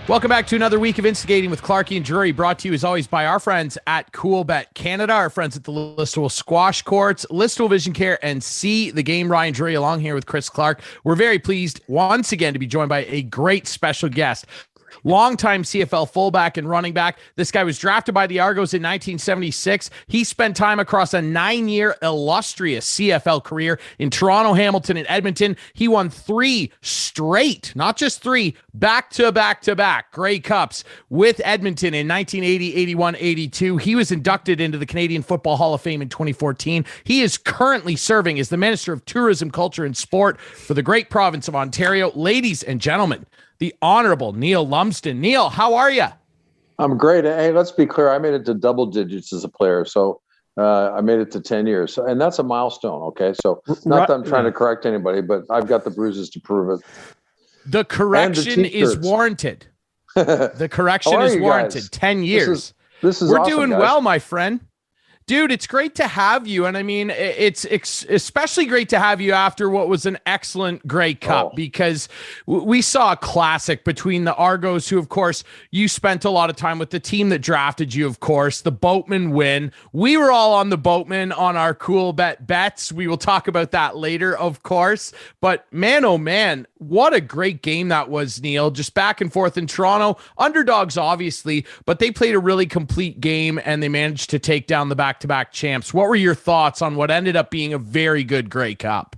Welcome back to another week of Instigating with Clarkie and Drury, brought to you as always by our friends at CoolBet Canada, our friends at the Listowel Squash Courts, Listowel Vision Care, and See the Game. Ryan Drury along here with Chris Clark. We're very pleased once again to be joined by a great special guest. Longtime CFL fullback and running back. This guy was drafted by the Argos in 1976. He spent time across a 9-year illustrious CFL career in Toronto, Hamilton, and Edmonton. He won 3 straight, not just 3, back-to-back Grey Cups with Edmonton in 1980, 81, 82. He was inducted into the Canadian Football Hall of Fame in 2014. He is currently serving as the Minister of Tourism, Culture, and Sport for the great province of Ontario. Ladies and gentlemen, the Honorable Neil Lumsden. Neil, how are you? I'm great. Hey, let's be clear. I made it to double digits as a player. So I made it to 10 years. And that's a milestone, okay? So not that I'm trying to correct anybody, but I've got the bruises to prove it. The correction is warranted. The correction is warranted. Guys? 10 years. This is We're awesome, doing guys. well, my friend. Dude, it's great to have you. And I mean, it's especially great to have you after what was an excellent Grey Cup, because we saw a classic between the Argos, who, of course, you spent a lot of time with, the team that drafted you, of course, the Boatman win. We were all on the Boatman on our cool bets. We will talk about that later, of course. But man, oh man, what a great game that was, Neil. Just back and forth in Toronto. Underdogs, obviously, but they played a really complete game and they managed to take down the back-to-back champs. What were your thoughts on what ended up being a very good Grey Cup?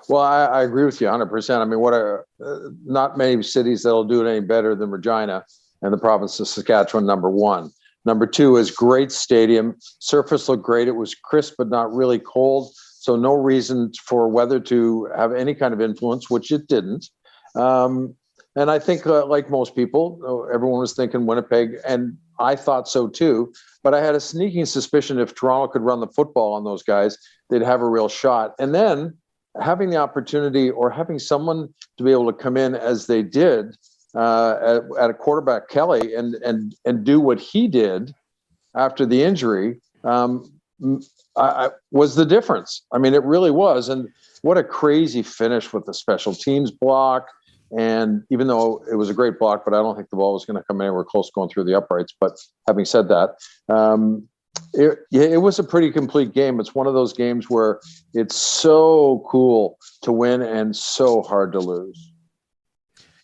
Well, I agree with you 100%. I mean, not many cities that'll do it any better than Regina and the province of Saskatchewan, number one. Number two is great stadium. Surface looked great. It was crisp, but not really cold. So no reason for weather to have any kind of influence, which it didn't. And I think, like most people, everyone was thinking Winnipeg, and I thought so too. But I had a sneaking suspicion if Toronto could run the football on those guys, they'd have a real shot. And then having the opportunity, or having someone to be able to come in as they did at a quarterback, Kelly, and do what he did after the injury, was the difference. I mean, it really was. And what a crazy finish with the special teams block. And even though it was a great block, but I don't think the ball was going to come anywhere close going through the uprights. But having said that, it was a pretty complete game. It's one of those games where it's so cool to win and so hard to lose.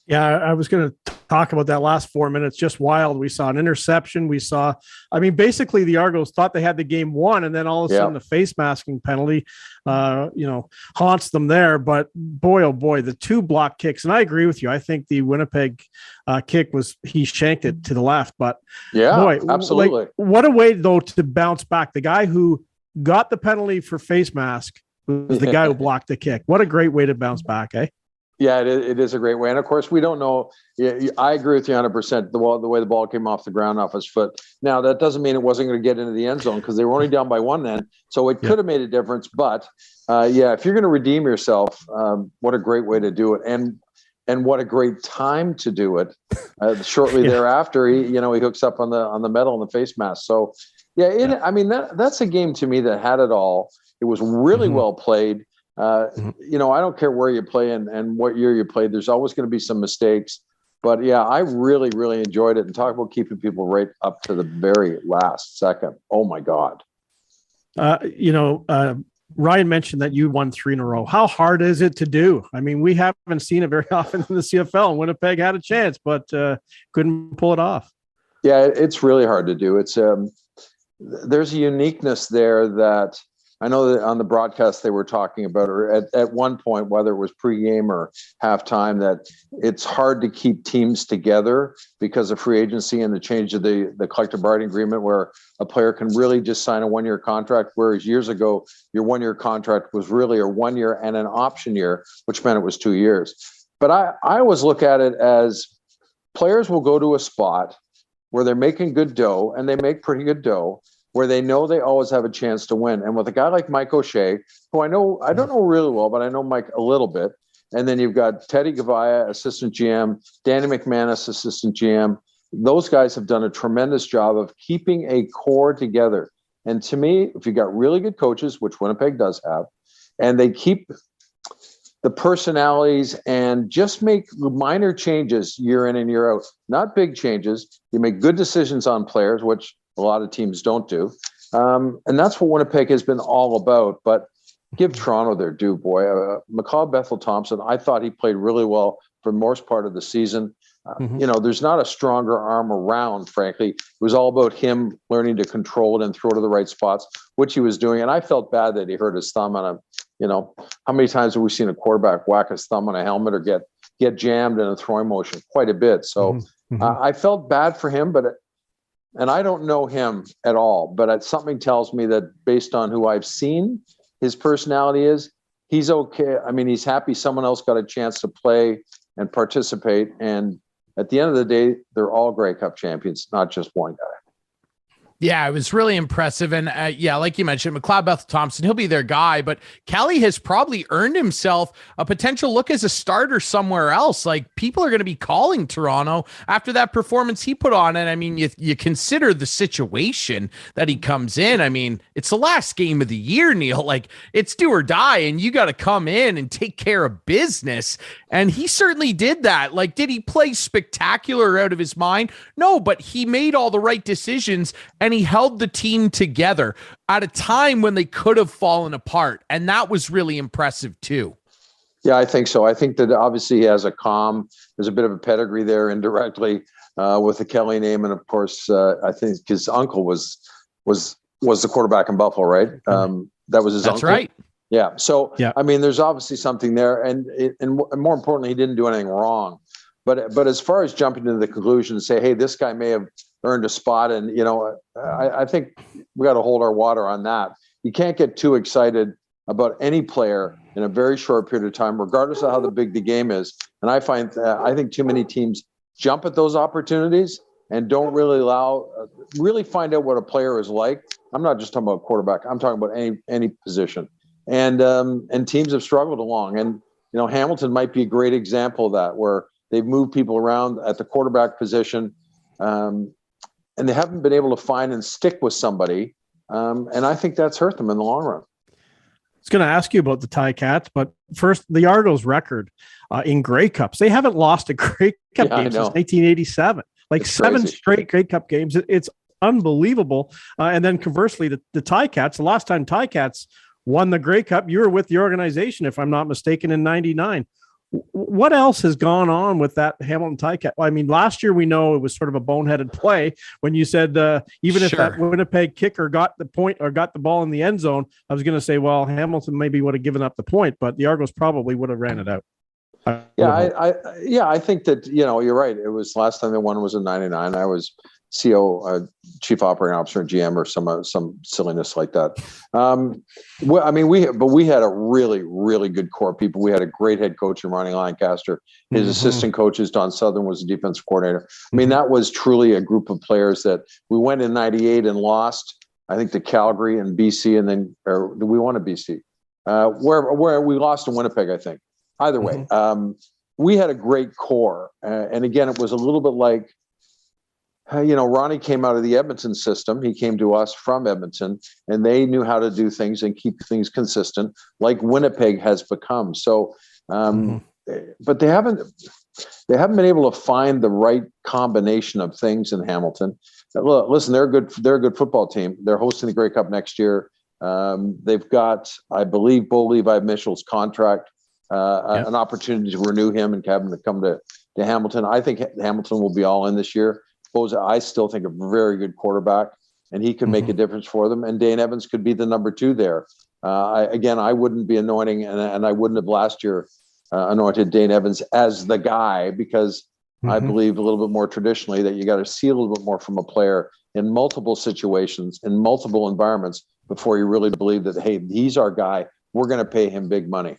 Yeah, I was going to talk about that last 4 minutes. Just wild. We saw an interception. Basically the Argos thought they had the game won, and then all of a sudden the face masking penalty, haunts them there. But boy, oh boy, the 2 block kicks. And I agree with you. I think the Winnipeg kick he shanked it to the left. But boy, absolutely. What a way though to bounce back. The guy who got the penalty for face mask was the guy who blocked the kick. What a great way to bounce back, eh? Yeah, it is a great way. And of course, we don't know. I agree with you 100%. The way the ball came off the ground, off his foot. Now, that doesn't mean it wasn't going to get into the end zone, because they were only down by 1 then. So it could have made a difference. But if you're going to redeem yourself, what a great way to do it. And what a great time to do it. Shortly thereafter, he hooks up on the medal and the face mask. So that's a game to me that had it all. It was really well played. I don't care where you play and what year you played. There's always going to be some mistakes. But yeah, I really, really enjoyed it. And talk about keeping people right up to the very last second. Oh my God. Ryan mentioned that you won 3 in a row. How hard is it to do? I mean, we haven't seen it very often in the CFL, and Winnipeg had a chance, but couldn't pull it off. Yeah, it's really hard to do. It's there's a uniqueness there that I know that on the broadcast they were talking about, or at one point, whether it was pregame or halftime, that it's hard to keep teams together because of free agency and the change of the collective bargaining agreement, where a player can really just sign a 1-year contract, whereas years ago, your 1-year contract was really a 1 year and an option year, which meant it was 2 years. But I always look at it as players will go to a spot where they're making good dough, and they make pretty good dough, where they know they always have a chance to win. And with a guy like Mike O'Shea, who I don't know really well, but I know Mike a little bit. And then you've got Teddy Gavaya, assistant GM, Danny McManus, assistant GM. Those guys have done a tremendous job of keeping a core together. And to me, if you got really good coaches, which Winnipeg does have, and they keep the personalities and just make minor changes year in and year out. Not big changes. You make good decisions on players, which a lot of teams don't do. And that's what Winnipeg has been all about. But give Toronto their due, boy. McLeod Bethel-Thompson, I thought he played really well for the most part of the season. There's not a stronger arm around, frankly. It was all about him learning to control it and throw to the right spots, which he was doing. And I felt bad that he hurt his thumb on a, how many times have we seen a quarterback whack his thumb on a helmet or get jammed in a throwing motion? Quite a bit. So I felt bad for him, and I don't know him at all, but something tells me that based on who I've seen, his personality is, he's okay. I mean, he's happy someone else got a chance to play and participate. And at the end of the day, they're all Grey Cup champions, not just one guy. Yeah, it was really impressive. And like you mentioned, McLeod Bethel-Thompson, he'll be their guy, but Kelly has probably earned himself a potential look as a starter somewhere else. Like, people are going to be calling Toronto after that performance he put on. And I mean, you consider the situation that he comes in. I mean, it's the last game of the year, Neil. Like, it's do or die, and you got to come in and take care of business. And he certainly did that. Like, did he play spectacular out of his mind? No, but he made all the right decisions, and he held the team together at a time when they could have fallen apart. And that was really impressive too. Yeah, I think so. I think that obviously he has there's a bit of a pedigree there indirectly with the Kelly name. And of course, I think his uncle was the quarterback in Buffalo, right? That was his uncle. That's right. Yeah. So, yeah. I mean, there's obviously something there. And more importantly, he didn't do anything wrong. But as far as jumping to the conclusion and say, hey, this guy may have earned a spot. And, I think we got to hold our water on that. You can't get too excited about any player in a very short period of time, regardless of how big the game is. And I think too many teams jump at those opportunities and don't really find out what a player is like. I'm not just talking about quarterback. I'm talking about any position. And teams have struggled along. And, Hamilton might be a great example of that, where they've moved people around at the quarterback position. And they haven't been able to find and stick with somebody. And I think that's hurt them in the long run. I was going to ask you about the Ticats, but first, the Argos record in Grey Cups. They haven't lost a Grey Cup game since 1987. Like, it's 7 crazy. Straight Grey Cup games. It's unbelievable. And then conversely, the Ticats, the last time Ticats won the Grey Cup, you were with the organization, if I'm not mistaken, in 99. What else has gone on with that Hamilton Ticat? I mean, last year we know it was sort of a boneheaded play when you said even if that Winnipeg kicker got the point or got the ball in the end zone, I was going to say, well, Hamilton maybe would have given up the point, but the Argos probably would have ran it out. I think that, you're right. It was last time they won was in 99. I was CO, chief operating officer, GM, or some silliness like that. We had a really, really good core of people. We had a great head coach in Ronnie Lancaster. His assistant coaches, Don Southern, was the defensive coordinator. I mean, that was truly a group of players that we went in 98 and lost, I think, to Calgary and BC, and then we won at BC, where we lost to Winnipeg, I think. Either way, we had a great core. And again, it was a little bit like, Ronnie came out of the Edmonton system. He came to us from Edmonton, and they knew how to do things and keep things consistent, like Winnipeg has become. So, but they haven't been able to find the right combination of things in Hamilton. Look, listen, they're a good football team. They're hosting the Grey Cup next year. They've got, I believe, Bo Levi Mitchell's contract, an opportunity to renew him and have him to come to Hamilton. I think Hamilton will be all in this year. I still think a very good quarterback, and he could make a difference for them. And Dane Evans could be the number 2 there. I wouldn't be anointing, and I wouldn't have last year anointed Dane Evans as the guy, because I believe a little bit more traditionally that you got to see a little bit more from a player in multiple situations, in multiple environments, before you really believe that, hey, he's our guy. We're going to pay him big money.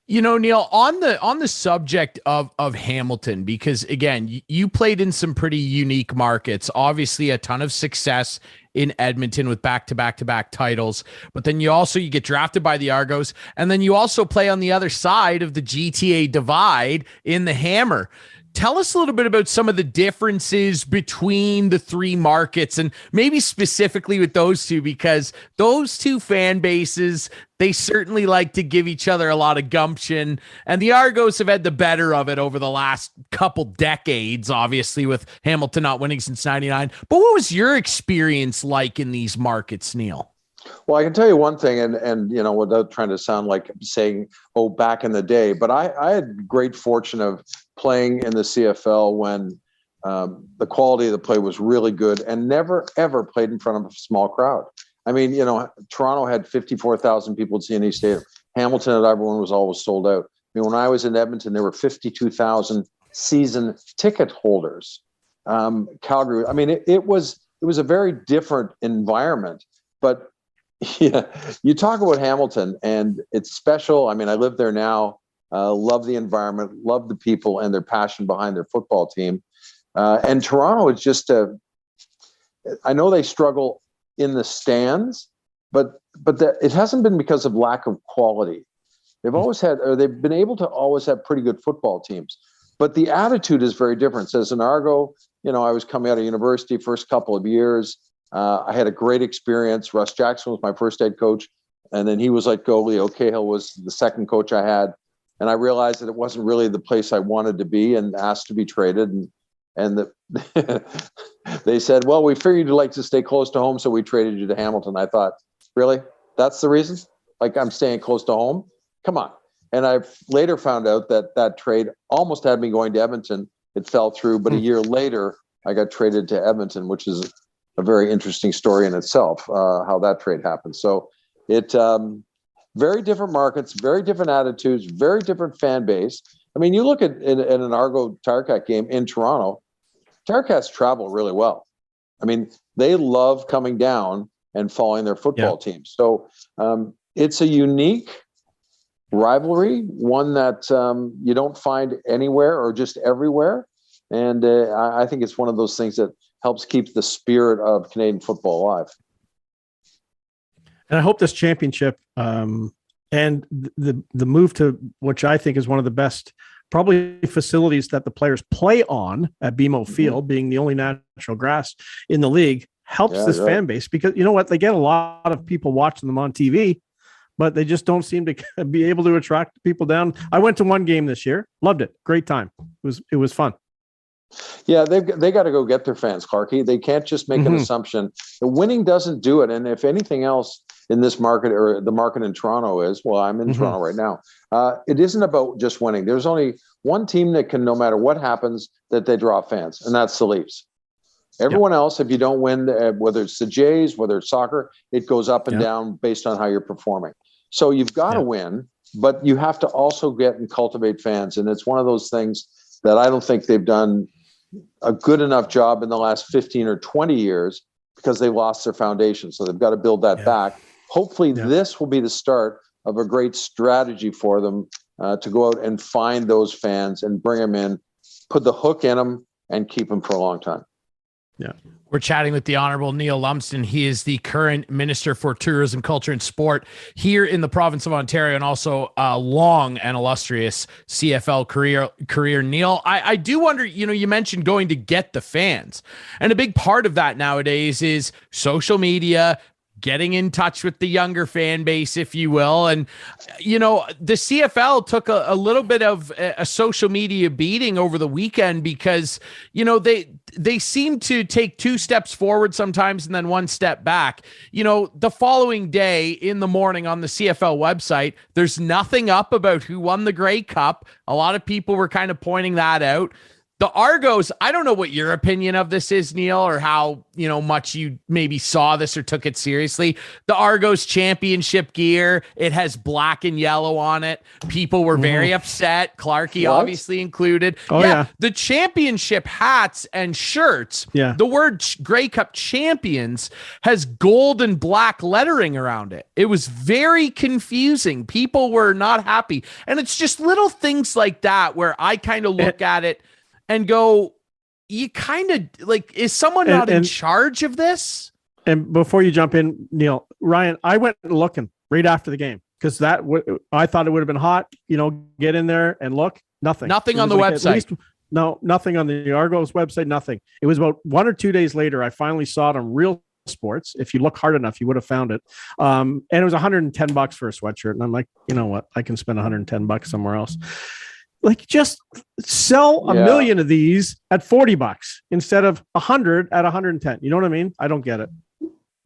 Neil, on the subject of Hamilton, because again, you played in some pretty unique markets, obviously a ton of success in Edmonton with back-to-back titles, but then you get drafted by the Argos, and then you also play on the other side of the GTA divide in the Hammer. tell us a little bit about some of the differences between the three markets, and maybe specifically with those two, because those two fan bases, they certainly like to give each other a lot of gumption, and the Argos have had the better of it over the last couple decades, obviously with Hamilton not winning since 99. But what was your experience like in these markets, Neil? Well, I can tell you one thing, and without trying to sound like saying, oh, back in the day, but I had great fortune of playing in the CFL when the quality of the play was really good, and never, ever played in front of a small crowd. I mean, Toronto had 54,000 people at CNE Stadium. Hamilton at everyone was always sold out. I mean, when I was in Edmonton, there were 52,000 season ticket holders. Calgary, I mean, it was a very different environment, but yeah, you talk about Hamilton and it's special. I mean, I live there now, love the environment, love the people and their passion behind their football team. And Toronto is just I know they struggle in the stands, but it hasn't been because of lack of quality. They've been able to always have pretty good football teams, but the attitude is very different. As an Argo, I was coming out of university first couple of years. I had a great experience. Russ Jackson was my first head coach. And then he was like goalie. Leo Cahill was the second coach I had. And I realized that it wasn't really the place I wanted to be and asked to be traded. And they said, well, we figured you'd like to stay close to home, so we traded you to Hamilton. I thought, really? That's the reason? Like, I'm staying close to home? Come on. And I later found out that trade almost had me going to Edmonton. It fell through. But a year later, I got traded to Edmonton, which is a very interesting story in itself, how that trade happened. So very different markets, very different attitudes, very different fan base. I mean, you look at in an Argo Tirecat game in Toronto, Tirecats travel really well. I mean, they love coming down and following their football teams. So it's a unique rivalry, one that you don't find anywhere or just everywhere. And I think it's one of those things that helps keep the spirit of Canadian football alive. And I hope this championship and the move to, which I think is one of the best probably facilities that the players play on at BMO Field, being the only natural grass in the league, helps this fan base, because you know what? They get a lot of people watching them on TV, but they just don't seem to be able to attract people down. I went to one game this year. Loved it. Great time. It was fun. Yeah, they got to go get their fans, Clarky. They can't just make an assumption. The winning doesn't do it. And if anything else in this market, or the market in Toronto is, well, I'm in Toronto right now. It isn't about just winning. There's only one team that can, no matter what happens, that they draw fans, and that's the Leafs. Everyone else, if you don't win, whether it's the Jays, whether it's soccer, it goes up and down based on how you're performing. So you've got to win, but you have to also get and cultivate fans. And it's one of those things that I don't think they've done a good enough job in the last 15 or 20 years, because they lost their foundation. So they've got to build that back. Hopefully this will be the start of a great strategy for them to go out and find those fans and bring them in, put the hook in them, and keep them for a long time. Yeah. We're chatting with the Honorable Neil Lumsden. He is the current Minister for Tourism, Culture, and Sport here in the province of Ontario, and also a long and illustrious CFL career. Neil, I do wonder, you mentioned going to get the fans, and a big part of that nowadays is social media, getting in touch with the younger fan base, if you will. And, the CFL took a little bit of a social media beating over the weekend because, they seem to take two steps forward sometimes and then one step back. The following day in the morning on the CFL website, there's nothing up about who won the Grey Cup. A lot of people were kind of pointing that out. The Argos, I don't know what your opinion of this is, Neil, or how, much you maybe saw this or took it seriously. The Argos championship gear, it has black and yellow on it. People were very upset. Clarky obviously included. Oh, yeah. The championship hats and shirts, the word Grey Cup champions has gold and black lettering around it. It was very confusing. People were not happy. And it's just little things like that where I kind of look at it and go, you kind of like, is someone not in charge of this? And before you jump in, Neil, Ryan, I went looking right after the game because I thought it would have been hot, get in there and look. Nothing on the website. No, nothing on the Argos website, nothing. It was about 1 or 2 days later, I finally saw it on Real Sports. If you look hard enough, you would have found it. And it was $110 for a sweatshirt. And I'm like, you know what? I can spend $110 somewhere else. Like, just sell a million of these at $40 instead of 100 at 110. You know what I mean? I don't get it.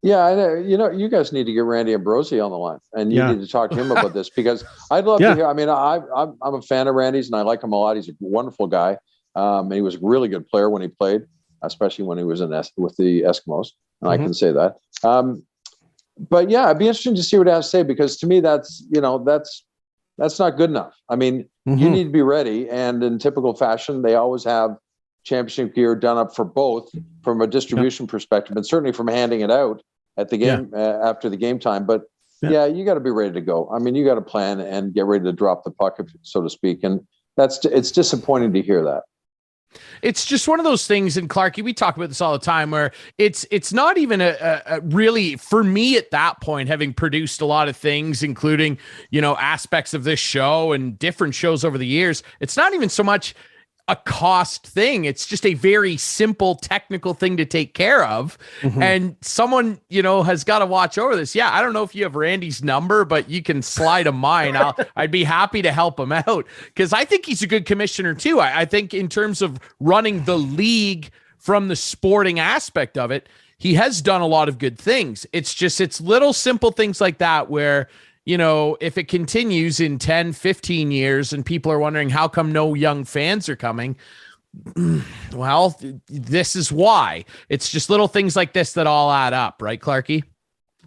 Yeah, I know. You know, you guys need to get Randy Ambrosi on the line, and you need to talk to him about this, because I'd love to hear. I mean, I'm a fan of Randy's, and I like him a lot. He's a wonderful guy. And he was a really good player when he played, especially when he was with the Eskimos, and I can say that. But yeah, it'd be interesting to see what he has to say, because to me, that's not good enough. I mean, you need to be ready, and in typical fashion, they always have championship gear done up for both, from a distribution perspective, and certainly from handing it out at the game after the game time. But you got to be ready to go. I mean, you got to plan and get ready to drop the puck, so to speak. And it's disappointing to hear that. It's just one of those things, and Clarky, we talk about this all the time, where it's not even a really, for me at that point, having produced a lot of things, including, aspects of this show and different shows over the years, it's not even so much a cost thing. It's just a very simple technical thing to take care of. And someone, has got to watch over this. Yeah. I don't know if you have Randy's number, but you can slide him mine. I'd be happy to help him out, because I think he's a good commissioner too. I think in terms of running the league from the sporting aspect of it, he has done a lot of good things. It's little simple things like that where, if it continues in 10, 15 years and people are wondering how come no young fans are coming, well, this is why. It's just little things like this that all add up, right, Clarky?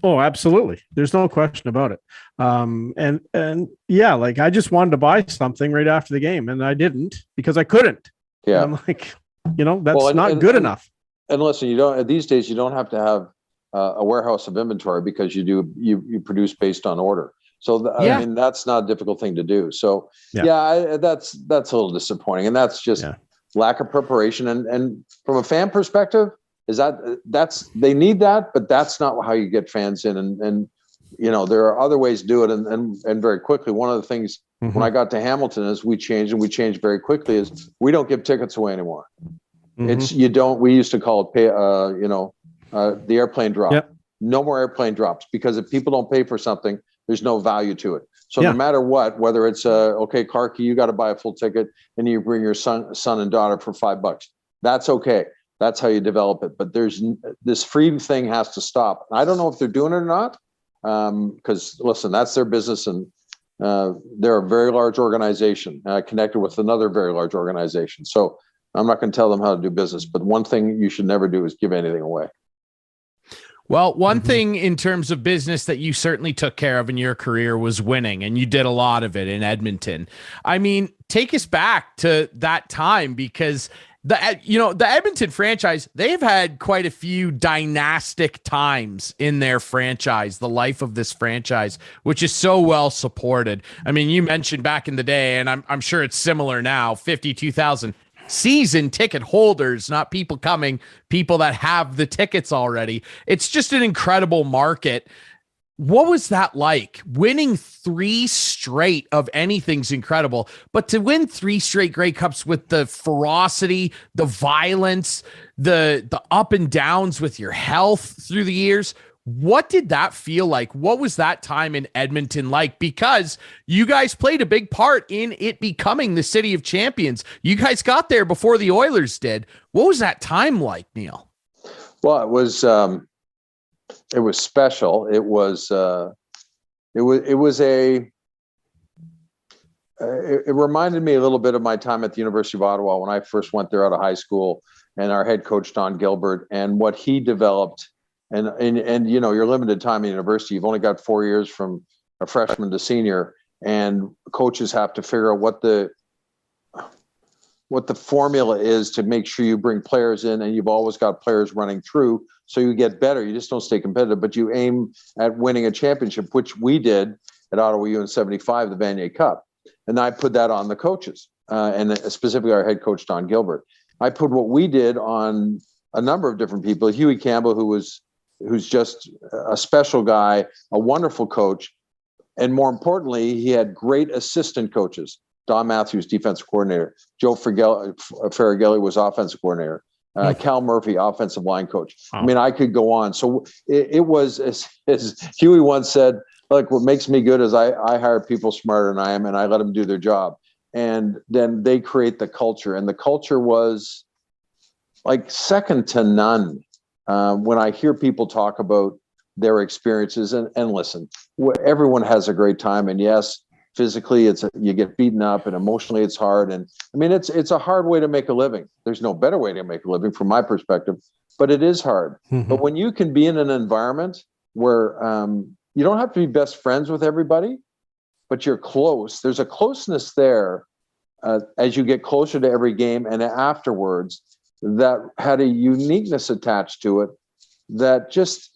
Oh, absolutely. There's no question about it. And yeah, like, I just wanted to buy something right after the game, and I didn't, because I couldn't. Yeah. And I'm like, that's not good enough. And listen, these days you don't have to have a warehouse of inventory, because you produce based on order. So I mean, that's not a difficult thing to do. So that's a little disappointing, and that's just lack of preparation. And from a fan perspective, that's they need that, but that's not how you get fans in. And there are other ways to do it, and very quickly. One of the things when I got to Hamilton is we changed very quickly. Is we don't give tickets away anymore. It's we used to call it the airplane drop. No more airplane drops, because if people don't pay for something, there's no value to it. So no matter what, whether it's okay, Clarky, you got to buy a full ticket and you bring your son and daughter for $5. That's okay. That's how you develop it. But there's this free thing has to stop. I don't know if they're doing it or not, because listen, that's their business, and they're a very large organization connected with another very large organization. So I'm not going to tell them how to do business. But one thing you should never do is give anything away. Well, one thing in terms of business that you certainly took care of in your career was winning, and you did a lot of it in Edmonton. I mean, take us back to that time, because the Edmonton franchise, they've had quite a few dynastic times in their franchise, the life of this franchise, which is so well supported. I mean, you mentioned back in the day, and I'm sure it's similar now, 52,000 season ticket holders, not people coming, people that have the tickets already. It's just an incredible market. What was that like? Winning 3 straight of anything's incredible, but to win 3 straight Grey Cups with the ferocity, the violence, the up and downs with your health through the years, what did that feel like? What was that time in Edmonton like? Because you guys played a big part in it becoming the city of champions. You guys got there before the Oilers did. What was that time like, Neil? Well, it was special. It reminded me a little bit of my time at the University of Ottawa when I first went there out of high school, and our head coach, Don Gilbert, and what he developed. And you're limited time in university. You've only got 4 years from a freshman to senior, and coaches have to figure out what the formula is to make sure you bring players in, and you've always got players running through, so you get better. You just don't stay competitive, but you aim at winning a championship, which we did at Ottawa U in '75, the Vanier Cup. And I put that on the coaches, and specifically our head coach, Don Gilbert. I put what we did on a number of different people. Huey Campbell, who's just a special guy, a wonderful coach. And more importantly, he had great assistant coaches. Don Matthews, defensive coordinator. Joe Farragelli was offensive coordinator. Cal Murphy, offensive line coach. Wow. I mean, I could go on. So it was, as Huey once said, like, what makes me good is I hire people smarter than I am, and I let them do their job. And then they create the culture. And the culture was like second to none. When I hear people talk about their experiences, and listen, everyone has a great time. And yes, physically you get beaten up, and emotionally it's hard. And I mean, it's a hard way to make a living. There's no better way to make a living from my perspective, but it is hard. Mm-hmm. But when you can be in an environment where you don't have to be best friends with everybody, but you're close, there's a closeness there as you get closer to every game and afterwards, that had a uniqueness attached to it that just,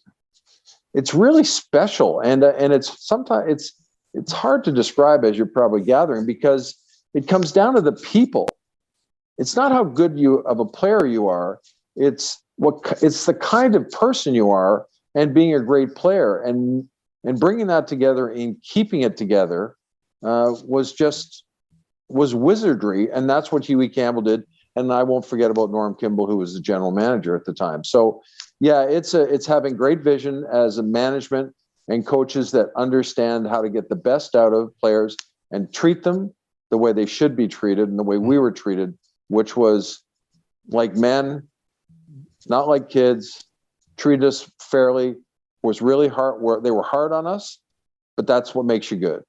it's really special. And it's sometimes it's hard to describe, as you're probably gathering, because it comes down to the people. It's not how good of a player you are. It's the kind of person you are, and being a great player, and bringing that together and keeping it together was wizardry. And that's what Huey Campbell did. And I won't forget about Norm Kimball, who was the general manager at the time. So yeah, it's having great vision as a management and coaches that understand how to get the best out of players and treat them the way they should be treated, and the way we were treated, which was like men, not like kids, treated us fairly, was really hard. They were hard on us, but that's what makes you good.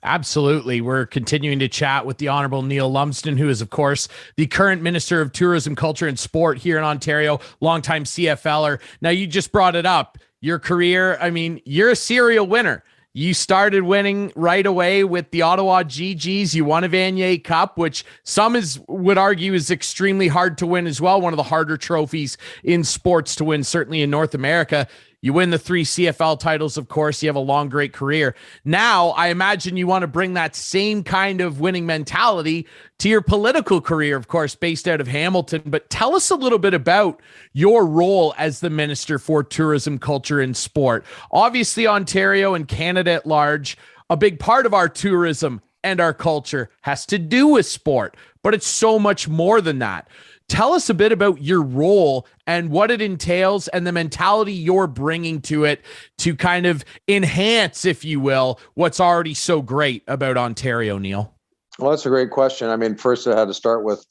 Absolutely. We're continuing to chat with the Honorable Neil Lumsden, who is, of course, the current Minister of Tourism, Culture, and Sport here in Ontario, longtime CFLer. Now, you just brought it up. Your career, I mean, you're a serial winner. You started winning right away with the Ottawa GGs. You won a Vanier Cup, which some would argue is extremely hard to win as well. One of the harder trophies in sports to win, certainly in North America. You win the 3 CFL titles, of course. You have a long, great career. Now, I imagine you want to bring that same kind of winning mentality to your political career, of course, based out of Hamilton. But tell us a little bit about your role as the Minister for Tourism, Culture, and Sport. Obviously, Ontario and Canada at large, a big part of our tourism and our culture has to do with sport, but it's so much more than that. Tell us a bit about your role and what it entails, and the mentality you're bringing to it to kind of enhance, if you will, what's already so great about Ontario, Neil. Well, that's a great question. I mean, first I had to start with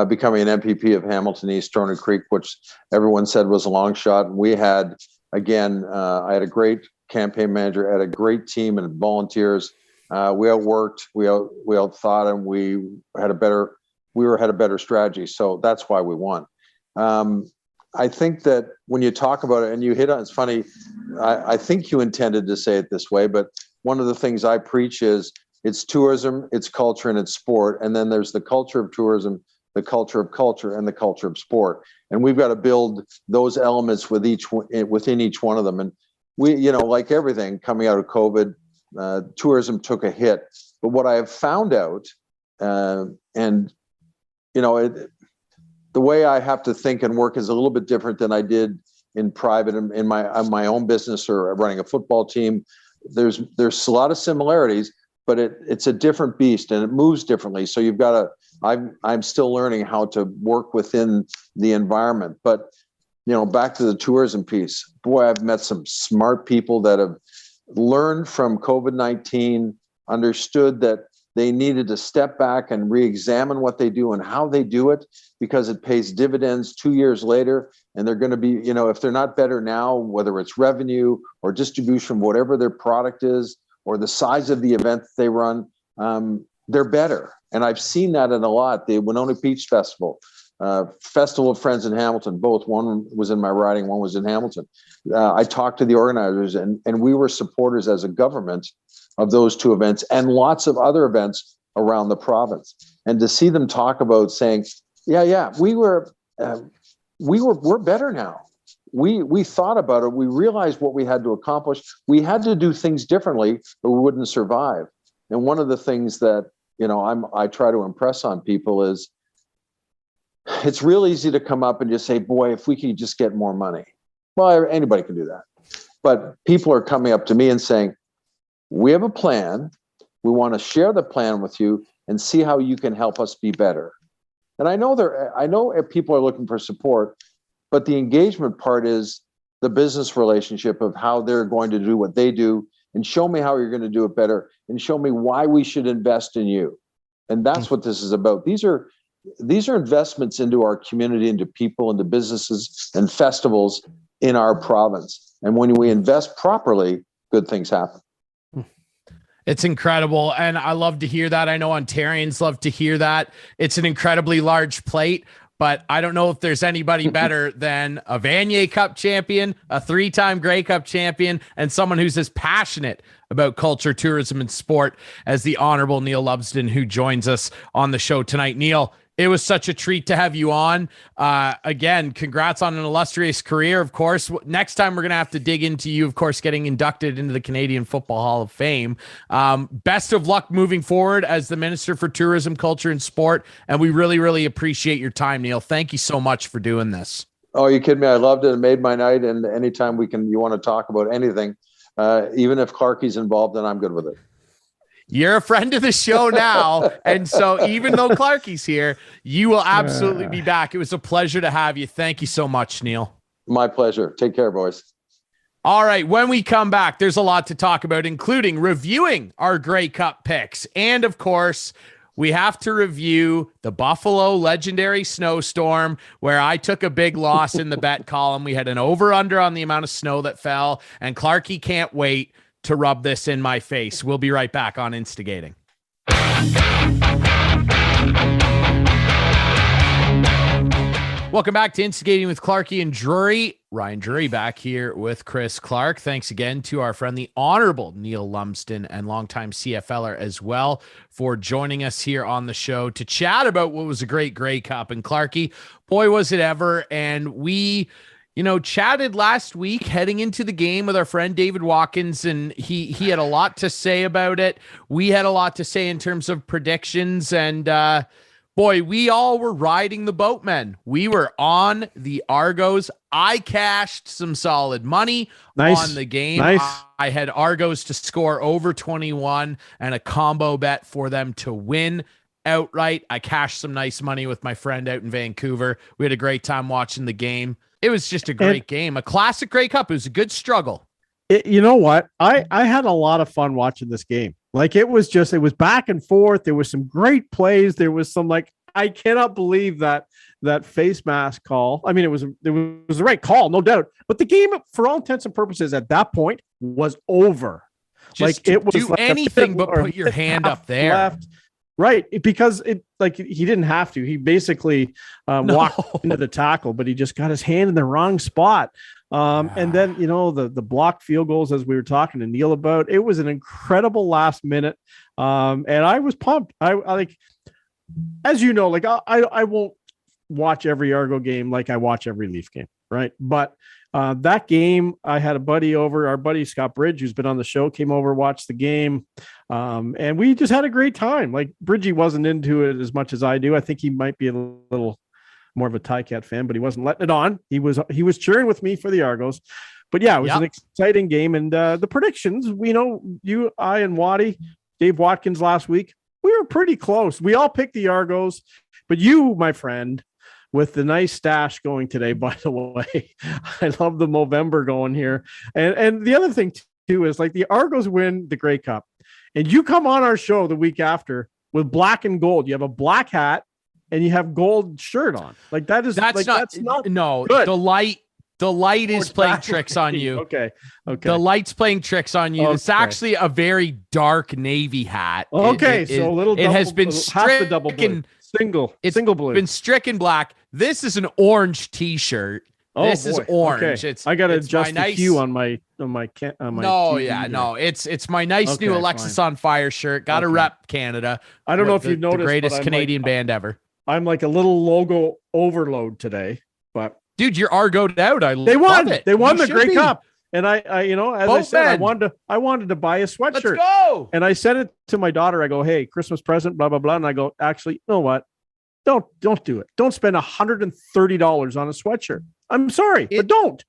becoming an MPP of Hamilton East, Stoney Creek, which everyone said was a long shot. And we had, again, I had a great campaign manager, had a great team and volunteers. We outworked, we outthought, and we had a better strategy. So that's why we won. I think that when you talk about it and you hit on, it's funny, I think you intended to say it this way, but one of the things I preach is it's tourism, it's culture, and it's sport. And then there's the culture of tourism, the culture of culture, and the culture of sport. And we've got to build those elements within each one of them. And we, like everything coming out of COVID, tourism took a hit. But what I have found out, the way I have to think and work is a little bit different than I did in private, in my own business or running a football team. There's a lot of similarities, but it's a different beast and it moves differently. So you've got to, I'm still learning how to work within the environment. But, back to the tourism piece, boy, I've met some smart people that have learned from COVID-19, understood that they needed to step back and re-examine what they do and how they do it, because it pays dividends 2 years later. And they're going to be, if they're not better now, whether it's revenue or distribution, whatever their product is, or the size of the event they run, they're better. And I've seen that in a lot. The Winona Beach Festival, Festival of Friends in Hamilton, both. One was in my riding, one was in Hamilton. I talked to the organizers, and we were supporters as a government of those two events and lots of other events around the province. And to see them talk about saying, we're better now. We thought about it. We realized what we had to accomplish. We had to do things differently, or we wouldn't survive. And one of the things that, I try to impress on people is it's real easy to come up and just say, boy, if we could just get more money. Well, anybody can do that. But people are coming up to me and saying, we have a plan. We want to share the plan with you and see how you can help us be better. And I know people are looking for support, but the engagement part is the business relationship of how they're going to do what they do, and show me how you're going to do it better, and show me why we should invest in you. And that's what this is about. These are investments into our community, into people, into businesses and festivals in our province. And when we invest properly, good things happen. It's incredible. And I love to hear that. I know Ontarians love to hear that. It's an incredibly large plate, but I don't know if there's anybody better than a Vanier Cup champion, a 3-time Grey Cup champion, and someone who's as passionate about culture, tourism, and sport as the Honorable Neil Lumsden, who joins us on the show tonight. Neil, it was such a treat to have you on. Again, congrats on an illustrious career, of course. Next time, we're going to have to dig into you, of course, getting inducted into the Canadian Football Hall of Fame. Best of luck moving forward as the Minister for Tourism, Culture, and Sport. And we really, really appreciate your time, Neil. Thank you so much for doing this. Oh, you kidding me? I loved it. It made my night. And anytime you want to talk about anything, even if Clarkie's involved, then I'm good with it. You're a friend of the show now. And so even though Clarkie's here, you will absolutely be back. It was a pleasure to have you. Thank you so much, Neil. My pleasure. Take care, boys. All right. When we come back, there's a lot to talk about, including reviewing our Grey Cup picks. And of course, we have to review the Buffalo legendary snowstorm, where I took a big loss in the bet column. We had an over-under on the amount of snow that fell, and Clarkie can't wait to rub this in my face. We'll be right back on Instigating. Welcome back to Instigating with Clarkie and Drury. Ryan Drury back here with Chris Clark. Thanks again to our friend, the Honorable Neil Lumsden, and longtime CFLer as well, for joining us here on the show to chat about what was a great Grey Cup. And Clarkie, boy, was it ever. And we chatted last week heading into the game with our friend David Watkins, and he had a lot to say about it. We had a lot to say in terms of predictions, and boy, we all were riding the boatmen. We were on the Argos. I cashed some solid money on the game. I had Argos to score over 21 and a combo bet for them to win outright. I cashed some nice money with my friend out in Vancouver. We had a great time watching the game. It was just a great game, a classic Grey Cup. It was a good struggle. You know what? I had a lot of fun watching this game. Like, it was back and forth. There was some great plays. There was some, I cannot believe that face mask call. I mean, it was the right call, no doubt. But the game, for all intents and purposes, at that point was over. Just it was do anything but put your hand up there. Left. Right, because he didn't have to. He basically walked into the tackle, but he just got his hand in the wrong spot. And then, the blocked field goals, as we were talking to Neil about, it was an incredible last minute. And I was pumped. I as you know, I won't watch every Argo game like I watch every Leaf game, right? But that game, I had a buddy over, our buddy Scott Bridge, who's been on the show, came over, watched the game. And we just had a great time. Bridgie wasn't into it as much as I do. I think he might be a little more of a Ticat fan, but he wasn't letting it on. He was cheering with me for the Argos. But yeah, it was an exciting game. And the predictions, you, I, and Waddy, Dave Watkins last week, we were pretty close. We all picked the Argos, but you, my friend, with the nice stash going today, by the way, I love the Movember going here. And the other thing too is, the Argos win the Grey Cup, and you come on our show the week after with black and gold. You have a black hat and you have gold shirt on. That's not no good. The light is playing tricks on you. Okay. The light's playing tricks on you. Okay. It's actually a very dark navy hat. Okay, it has been stricken, double blue. Single blue. Been stricken black. This is an orange T-shirt. This is orange. Okay. I got to adjust the hue on my. It's my nice new Alexis on Fire shirt. Got to rep Canada. I don't know if you've noticed, the greatest Canadian band ever. I'm like a little logo overload today, but dude, you're Argoed out. They won it. They won the Grey Cup. And I as I said, I wanted to buy a sweatshirt. Let's go. And I sent it to my daughter. I go, hey, Christmas present, blah, blah, blah. And I go, actually, you know what? Don't do it. Don't spend $130 on a sweatshirt. I'm sorry, but don't.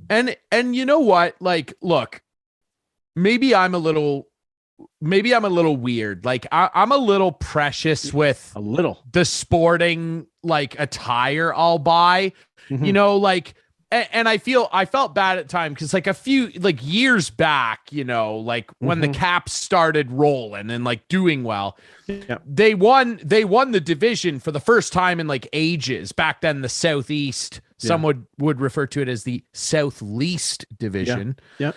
And you know what? Look, maybe I'm a little maybe I'm a little weird. Like I'm a little precious with the sporting like attire I'll buy, like, and I felt bad at time because like a few like years back, like when the Caps started rolling and like doing well, they won the division for the first time in like ages. Back then, the Southeast, some would refer to it as the South Least division. Yeah.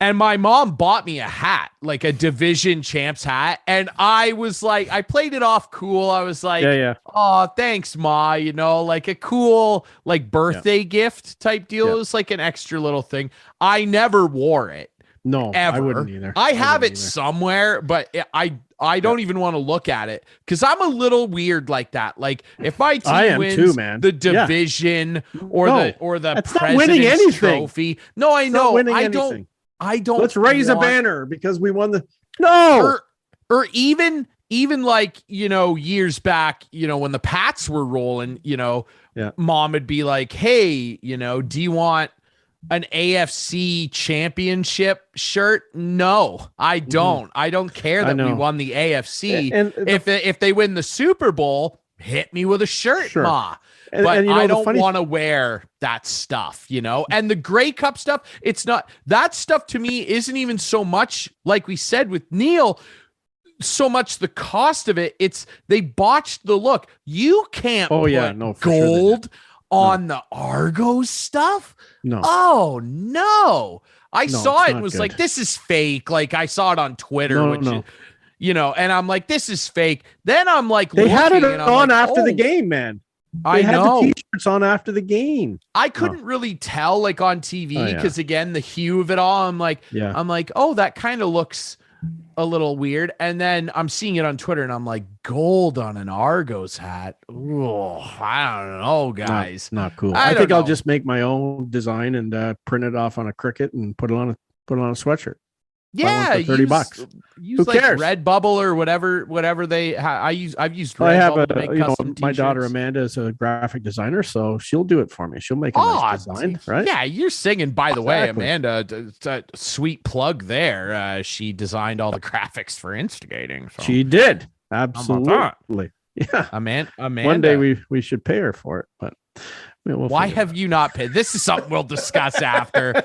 And my mom bought me a hat, like a division champs hat. And I was like, I played it off cool. I was like, oh, thanks, Ma. Like a cool, like birthday gift type deal. It was like an extra little thing. I never wore it. No, ever. I wouldn't either. I have it somewhere, but I don't even want to look at it because I'm a little weird like that. Like if my team wins the division or the president's trophy. No, I know. I don't. Let's raise a banner because we won the or even like, years back, when the Pats were rolling, Mom would be like, hey, do you want an AFC championship shirt? No, I don't. I don't care that we won the AFC. And if they win the Super Bowl, hit me with a shirt, Ma. But I don't want to wear that stuff, and the Grey Cup stuff. It's not that stuff to me isn't even so much like we said with Neil, so much the cost of it. It's they botched the look. You can't put gold on the Argos stuff. No. Oh no. I saw it and was like, this is fake. Like I saw it on Twitter, and I'm like, this is fake. Then I'm like, they had it on after the game, man. They had the t-shirts on after the game. I couldn't really tell like on TV because again, the hue of it all. I'm like, oh, that kind of looks a little weird. And then I'm seeing it on Twitter and I'm like, gold on an Argos hat. Oh, I don't know, guys. Not cool. I think I'll just make my own design and print it off on a Cricut and put it on a sweatshirt. Yeah, $30. Use Who like cares? Redbubble or whatever they. I've used Redbubble. I have to make custom my t-shirts. daughter Amanda is a graphic designer, so she'll do it for me. She'll make a nice design, right? Yeah, you're singing. By the way, Amanda, sweet plug there. She designed all the graphics for Instigating. So. She did absolutely. Yeah, Amanda. One day we should pay her for it, but. Why have you not paid? This is something we'll discuss after.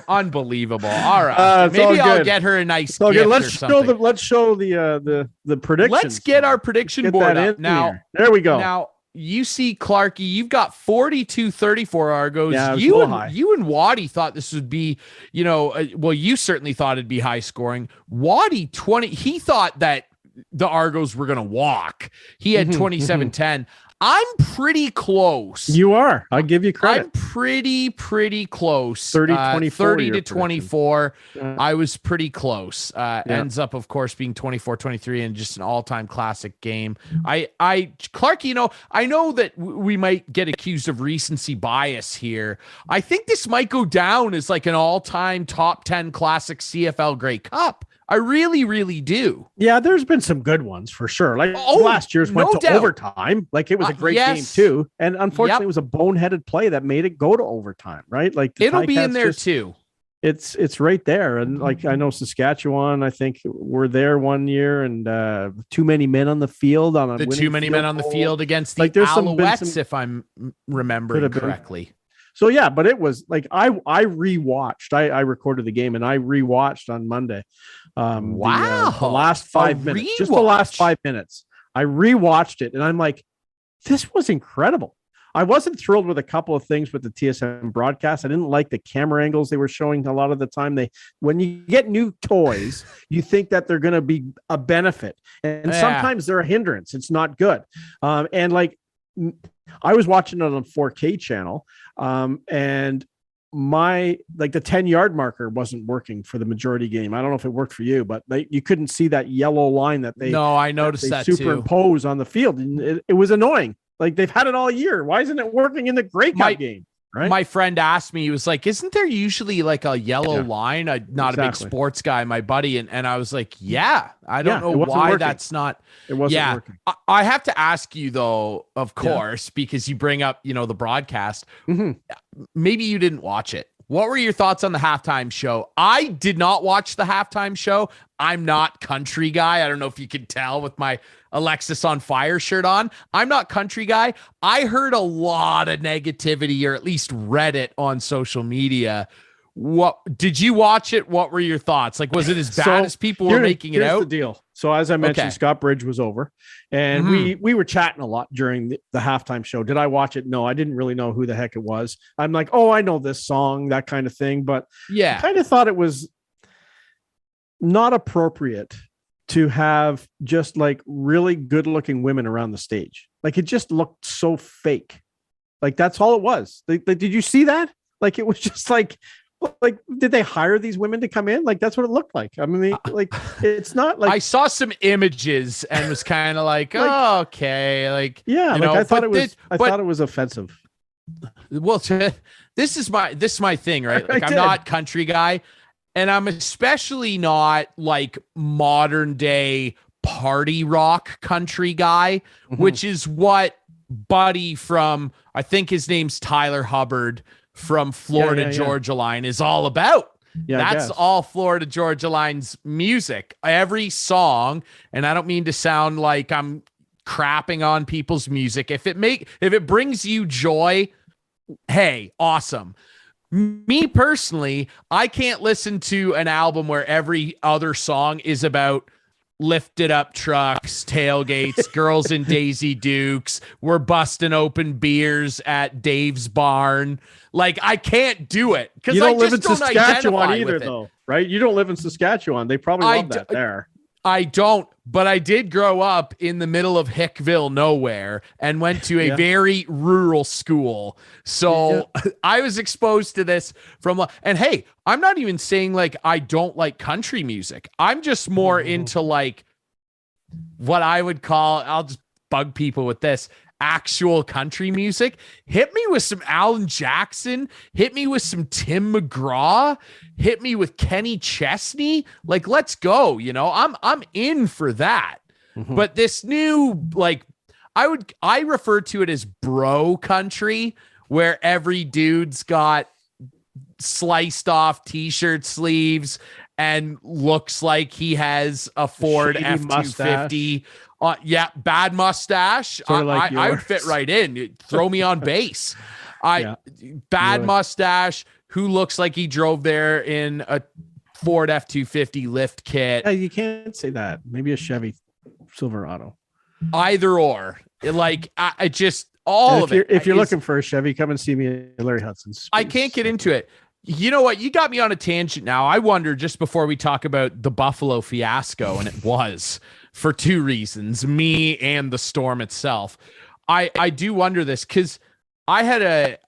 Unbelievable. All right, maybe I'll get her a nice gift. Let's show the predictions. Let's get our prediction board up now. There we go. Now you see, Clarky, you've got 42-34 Argos. Yeah, you and Waddy thought this would be, you certainly thought it'd be high scoring. Waddy 20. He thought that the Argos were going to walk. He had 27-10. I'm pretty close. You are. I'll give you credit. I'm pretty close. 30-24. I was pretty close. Ends up, of course, being 24-23 and just an all-time classic game. Clark, I know that we might get accused of recency bias here. I think this might go down as like an all-time top 10 classic CFL Grey Cup. I really, really do. Yeah, there's been some good ones for sure. Like last year's went to overtime. Like it was a great game too. And unfortunately, it was a boneheaded play that made it go to overtime, right? Like it'll be in there too. It's right there. And like I know Saskatchewan, I think were there one year, and too many men on the field on a too many men on the field against the Alouettes, if I'm remembering correctly. So yeah, but it was like I rewatched. I recorded the game and I rewatched on Monday. The last 5 minutes, just the last 5 minutes. I rewatched it and I'm like, this was incredible. I wasn't thrilled with a couple of things with the TSN broadcast. I didn't like the camera angles they were showing a lot of the time. When you get new toys, you think that they're going to be a benefit, and sometimes they're a hindrance. It's not good. And like I was watching it on 4K channel, and the 10-yard marker wasn't working for the majority game. I don't know if it worked for you, but you couldn't see that yellow line that I noticed that superimpose on the field, and it was annoying. Like they've had it all year. Why isn't it working in the Grey Cup game? Right? My friend asked me, he was like, isn't there usually like a yellow line? I'm not a big sports guy, my buddy. And I was like, I don't know why that's not. It wasn't working. I have to ask you though, of course, because you bring up, the broadcast. Maybe you didn't watch it. what were your thoughts on the halftime show? I did not watch the halftime show. I'm not country guy. I don't know if you can tell with my Alexis on Fire shirt on. I'm not country guy. I heard a lot of negativity, or at least read it on social media. What did you watch it? What were your thoughts? Like, was it as bad as people were making it out? Here's the deal. So as I mentioned, Scott Bridge was over, and we were chatting a lot during the halftime show. Did I watch it? No, I didn't really know who the heck it was. I'm like, oh, I know this song, that kind of thing. But I kind of thought it was not appropriate to have just like really good looking women around the stage. Like, it just looked so fake. Like, that's all it was. Did you see that? Like, it was just like, did they hire these women to come in? Like, that's what it looked like. I mean, like, it's not like, I saw some images and was kind of like, oh, okay. Like, yeah, like, I thought it was offensive. Well, this is my thing, right? Like, I'm not country guy, and I'm especially not like modern day party rock country guy, which is what Buddy from, I think his name's Tyler Hubbard, from Florida Georgia Line is all about. That's all Florida Georgia Line's music. Every song, and I don't mean to sound like I'm crapping on people's music. If it brings you joy, hey, awesome. Me personally, I can't listen to an album where every other song is about lifted up trucks, tailgates, girls in Daisy Dukes, we're busting open beers at Dave's barn. Like, I can't do it because you don't I live just in Saskatchewan either, though, right? You don't live in Saskatchewan. They probably love that there. I don't, but I did grow up in the middle of Hickville nowhere and went to a very rural school. So I was exposed to this and hey, I'm not even saying like I don't like country music. I'm just more into like what I would call, I'll just bug people with this, actual country music. Hit me with some Alan Jackson, hit me with some Tim McGraw, hit me with Kenny Chesney. Like, let's go. You know, I'm in for that. But this new, like, I refer to it as bro country, where every dude's got sliced off t-shirt sleeves and looks like he has a Ford F-250. Bad mustache. I would fit right in. Throw me on base. Bad mustache, who looks like he drove there in a Ford F-250 lift kit. Yeah, you can't say that. Maybe a Chevy Silverado. Either or. Like, I just all of it. If you're looking for a Chevy, come and see me at Larry Hudson's. I can't get into it. You know what? You got me on a tangent now. I wonder, just before we talk about the Buffalo fiasco, and it was for two reasons, me and the storm itself. I do wonder this because I had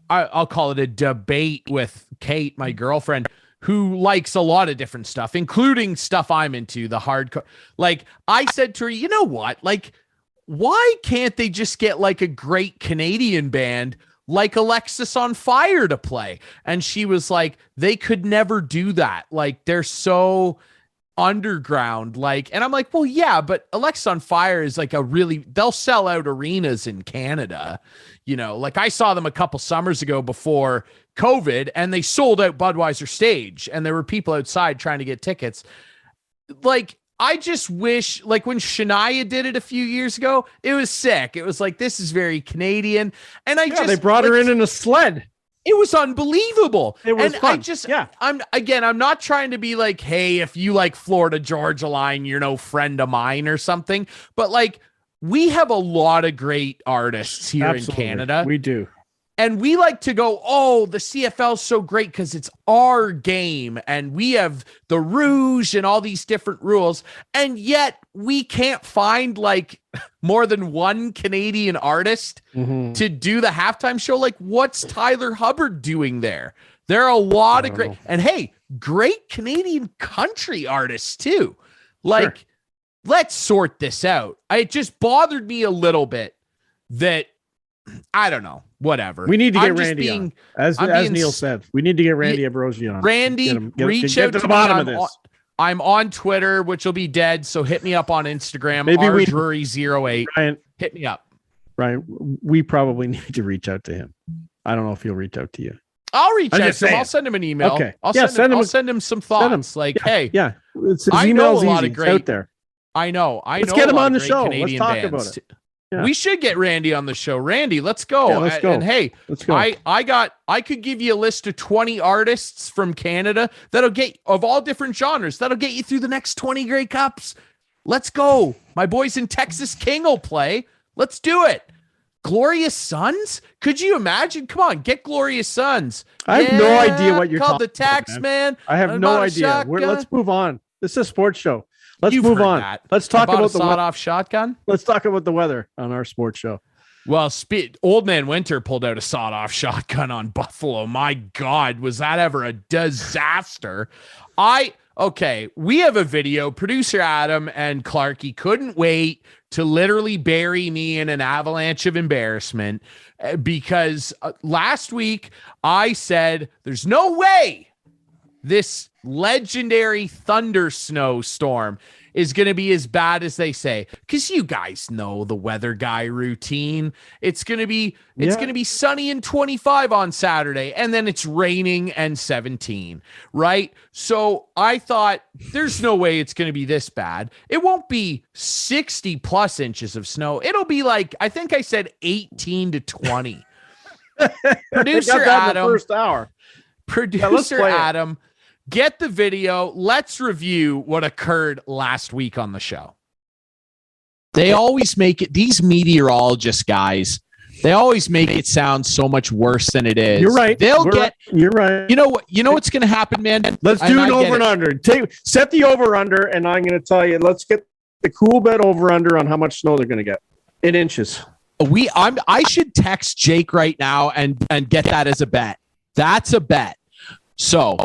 I'll call it a debate with Kate, my girlfriend, who likes a lot of different stuff, including stuff I'm into, the hardcore. Like, I said to her, you know what? Like, why can't they just get like a great Canadian band like Alexis on Fire to play? And she was like, they could never do that. Like, they're so underground. Like, and I'm like, well, yeah, but Alexis on Fire is like they'll sell out arenas in Canada. You know, like, I saw them a couple summers ago before COVID, and they sold out Budweiser stage, and there were people outside trying to get tickets. Like, I just wish, like, when Shania did it a few years ago, it was sick. It was like, this is very Canadian. And they brought her in a sled. It was unbelievable. It was fun. I'm not trying to be like, hey, if you like Florida Georgia Line, you're no friend of mine or something. But like, we have a lot of great artists here in Canada. We do. And we like to go, oh, the CFL is so great because it's our game and we have the Rouge and all these different rules. And yet we can't find like more than one Canadian artist to do the halftime show. Like, what's Tyler Hubbard doing there? There are a lot of great, and hey, great Canadian country artists too. Like, let's sort this out. It just bothered me a little bit that, I don't know. Whatever. We need to get Randy on. As Neil said, we need to get Randy Ambrosi on. Randy, reach out to the bottom of this. I'm on Twitter, which will be dead, so hit me up on Instagram. Maybe Drury08. Ryan, hit me up. Ryan, we probably need to reach out to him. I don't know if he'll reach out to you. I'll reach out to him. I'll send him an email. Okay. I'll send him some thoughts. Hey, I know a lot of great out there. I know. Let's get him on the show. Let's talk about it. Yeah. We should get Randy on the show. Randy, let's go. Yeah, let's go. And hey, let's go. I could give you a list of 20 artists from Canada that'll get of all different genres. That'll get you through the next 20 Grey Cups. Let's go. My boys in Texas King will play. Let's do it. Glorious Sons? Could you imagine? Come on, get Glorious Sons. I have no idea what you're called talking the tax about, man. I have no idea. Let's move on. This is a sports show. Let's move on. That. Let's talk about the sawed-off shotgun. Let's talk about the weather on our sports show. Well, Old Man Winter pulled out a sawed-off shotgun on Buffalo. My God, was that ever a disaster? We have a video. Producer Adam and Clarky couldn't wait to literally bury me in an avalanche of embarrassment because last week I said there's no way this legendary thunder snowstorm is going to be as bad as they say, because you guys know the weather guy routine. It's going to be sunny and 25 on Saturday, and then it's raining and 17, right? So I thought there's no way it's going to be this bad. It won't be 60 plus inches of snow. It'll be like, I think I said 18 to 20. Producer Adam, first hour. Producer Adam, get the video. Let's review what occurred last week on the show. They always make it, these meteorologist guys, they always make it sound so much worse than it is. You're right. You're right. You know what's going to happen, man? Let's do an over and under. Set the over under, and I'm going to tell you, let's get the cool bet over under on how much snow they're going to get in inches. I should text Jake right now and get that as a bet. That's a bet. So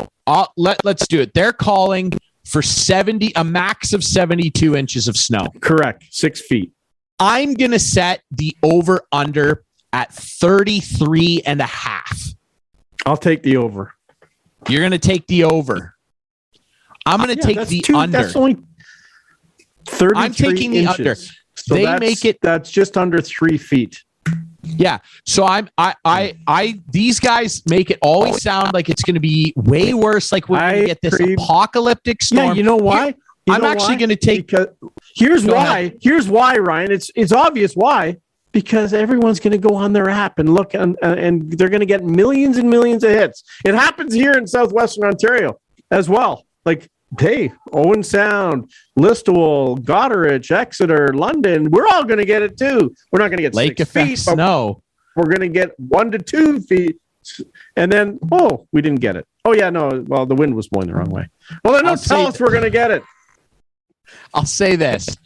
let's do it. They're calling for a max of 72 inches of snow. Correct. 6 feet. I'm going to set the over under at 33 and a half. I'll take the over. You're going to take the over. I'm going to take the under. That's only 33 I'm taking the inches. under. So that's just under 3 feet. Yeah. So these guys make it always sound like it's going to be way worse. Like we're going to get this apocalyptic storm. Yeah. You know why? I'm actually going to take. Here's why. Here's why, Ryan. It's obvious why. Because everyone's going to go on their app and look, and they're going to get millions and millions of hits. It happens here in southwestern Ontario as well. Like, hey, Owen Sound, Listowel, Goderich, Exeter, London, we're all going to get it too. We're not going to get lake 6 effect feet, snow. We're going to get 1 to 2 feet. And then, we didn't get it. Oh, yeah, no. Well, the wind was blowing the wrong way. Well, then don't tell us we're going to get it. I'll say this.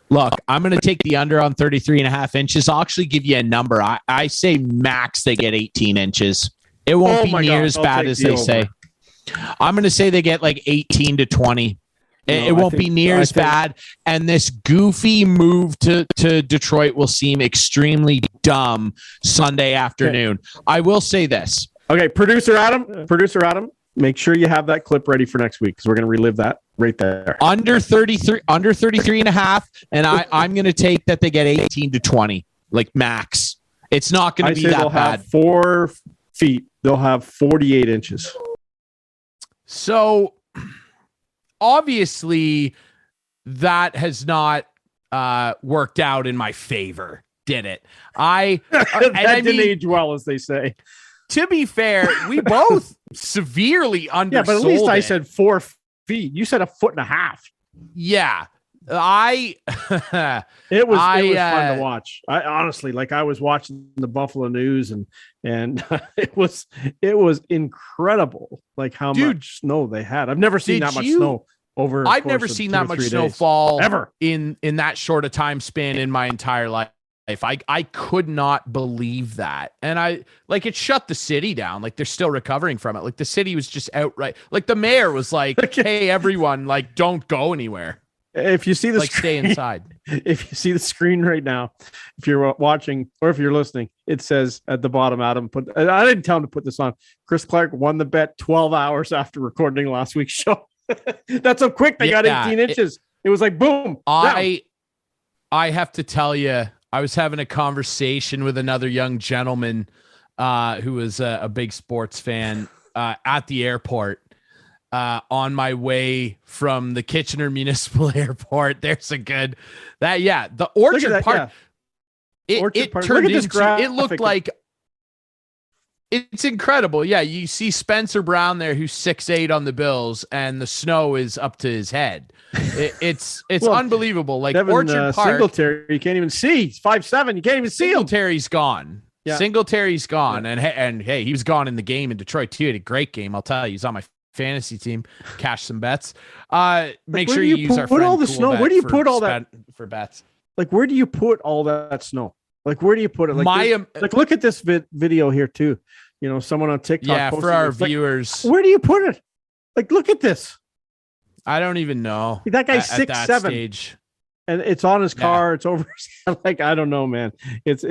Look, I'm going to take the under on 33 and a half inches. I'll actually give you a number. I say max they get 18 inches. It won't be near as bad as they say. I'm going to say they get like 18 to 20. It won't be near as bad. And this goofy move to Detroit will seem extremely dumb Sunday afternoon. Okay. I will say this. Okay, Producer Adam, make sure you have that clip ready for next week because we're going to relive that right there. Under 33 and a half. And I'm going to take that they get 18 to 20, like max. It's not going to be that they'll bad. Have 4 feet. They'll have 48 inches. So obviously that has not worked out in my favor, did it? That didn't age well, as they say. To be fair, we both severely undersold. Yeah, but at least I said 4 feet. You said 1.5 feet. Yeah. It was fun to watch. I honestly, I was watching the Buffalo News and it was incredible, like how much snow they had. I've never seen that much snow over. I've never seen that much snowfall ever in that short a time span in my entire life. I could not believe that. And it shut the city down. Like they're still recovering from it. Like the city was just outright, like the mayor was like, hey, everyone, don't go anywhere. If you see the screen, stay inside. If you see the screen right now, if you're watching or if you're listening, it says at the bottom, Adam I didn't tell him to put this on. Chris Clark won the bet 12 hours after recording last week's show. That's how quick they got 18 inches. It was like, boom. I have to tell you, I was having a conversation with another young gentleman who was a big sports fan, at the airport. On my way from the Kitchener Municipal Airport. There's a good the Orchard Park. Yeah. It turned into, it looked like, it's incredible. Yeah, you see Spencer Brown there, who's 6'8" on the Bills, and the snow is up to his head. It's well, unbelievable. Like Devin, Orchard Park, Singletary, you can't even see. He's 5'7". You can't even see him. Singletary's gone. Yeah. Singletary's gone, and hey, he was gone in the game in Detroit too. He had a great game. I'll tell you, he's on my fantasy team. Cash some bets. Make sure you use our friend all the snow. Where do you put all that for bets? Like, where do you put all that snow? Like, where do you put it? Like, look at this video here too. You know, someone on TikTok. Yeah, for our viewers. Where do you put it? Like, look at this. I don't even know. That guy's 6'7", and it's on his car. It's over. Like, I don't know, man. He's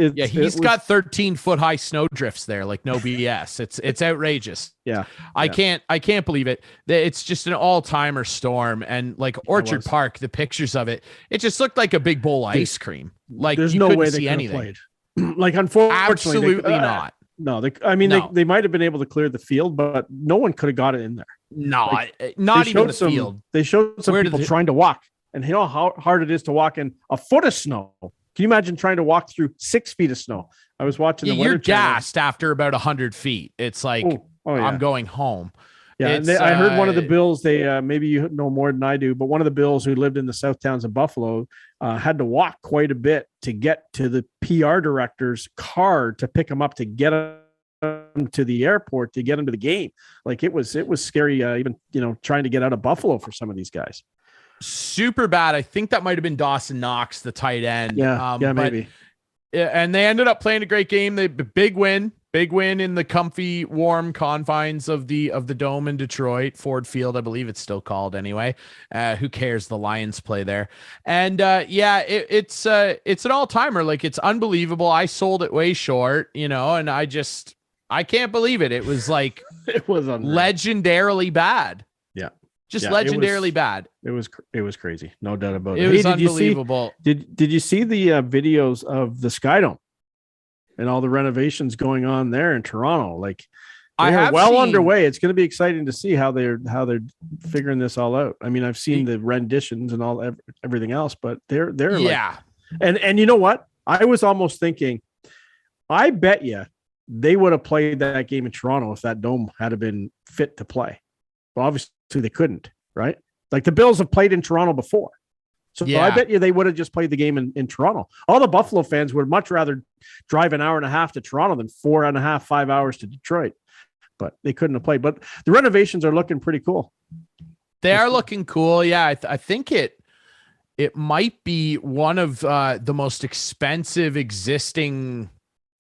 got 13-foot high snow drifts there. Like, no BS. It's outrageous. Yeah, I can't believe it. It's just an all-timer storm, and like Orchard Park, the pictures of it just looked like a big bowl of ice cream. Like, there's you no couldn't way see they anything. Played. Like, unfortunately, absolutely not. No, they might have been able to clear the field, but no one could have got it in there. No, not even the field. They showed some people trying to walk, and you know how hard it is to walk in a foot of snow. Can you imagine trying to walk through 6 feet of snow? I was watching the weather. You're gassed after about 100 feet. It's like, I'm going home. Yeah, and I heard one of the Bills, they maybe you know more than I do, but one of the Bills who lived in the South Towns of Buffalo had to walk quite a bit to get to the PR director's car to pick him up to get him to the airport to get him to the game. Like, it was scary, even trying to get out of Buffalo for some of these guys. Super bad. I think that might have been Dawson Knox, the tight end. Maybe. And they ended up playing a great game. They big win in the comfy, warm confines of the dome in Detroit, Ford Field, I believe it's still called anyway. Who cares? The Lions play there, and it's an all timer. Like, it's unbelievable. I sold it way short, and I can't believe it. It was like it was legendarily bad. Yeah. Just legendarily bad. It was crazy. No doubt about it. It was unbelievable. Did you see the videos of the Skydome and all the renovations going on there in Toronto? Like, they're underway. It's going to be exciting to see how they're figuring this all out. I mean, I've seen the renditions and everything else, but they're like, and you know what? I was almost thinking, I bet you they would have played that game in Toronto if that dome had been fit to play. Well, obviously they couldn't, right? Like, the Bills have played in Toronto before. So I bet you they would have just played the game in Toronto. All the Buffalo fans would much rather drive an hour and a half to Toronto than 4.5, 5 hours to Detroit. But they couldn't have played. But the renovations are looking pretty cool. They are looking cool. Yeah, I think it might be one of the most expensive existing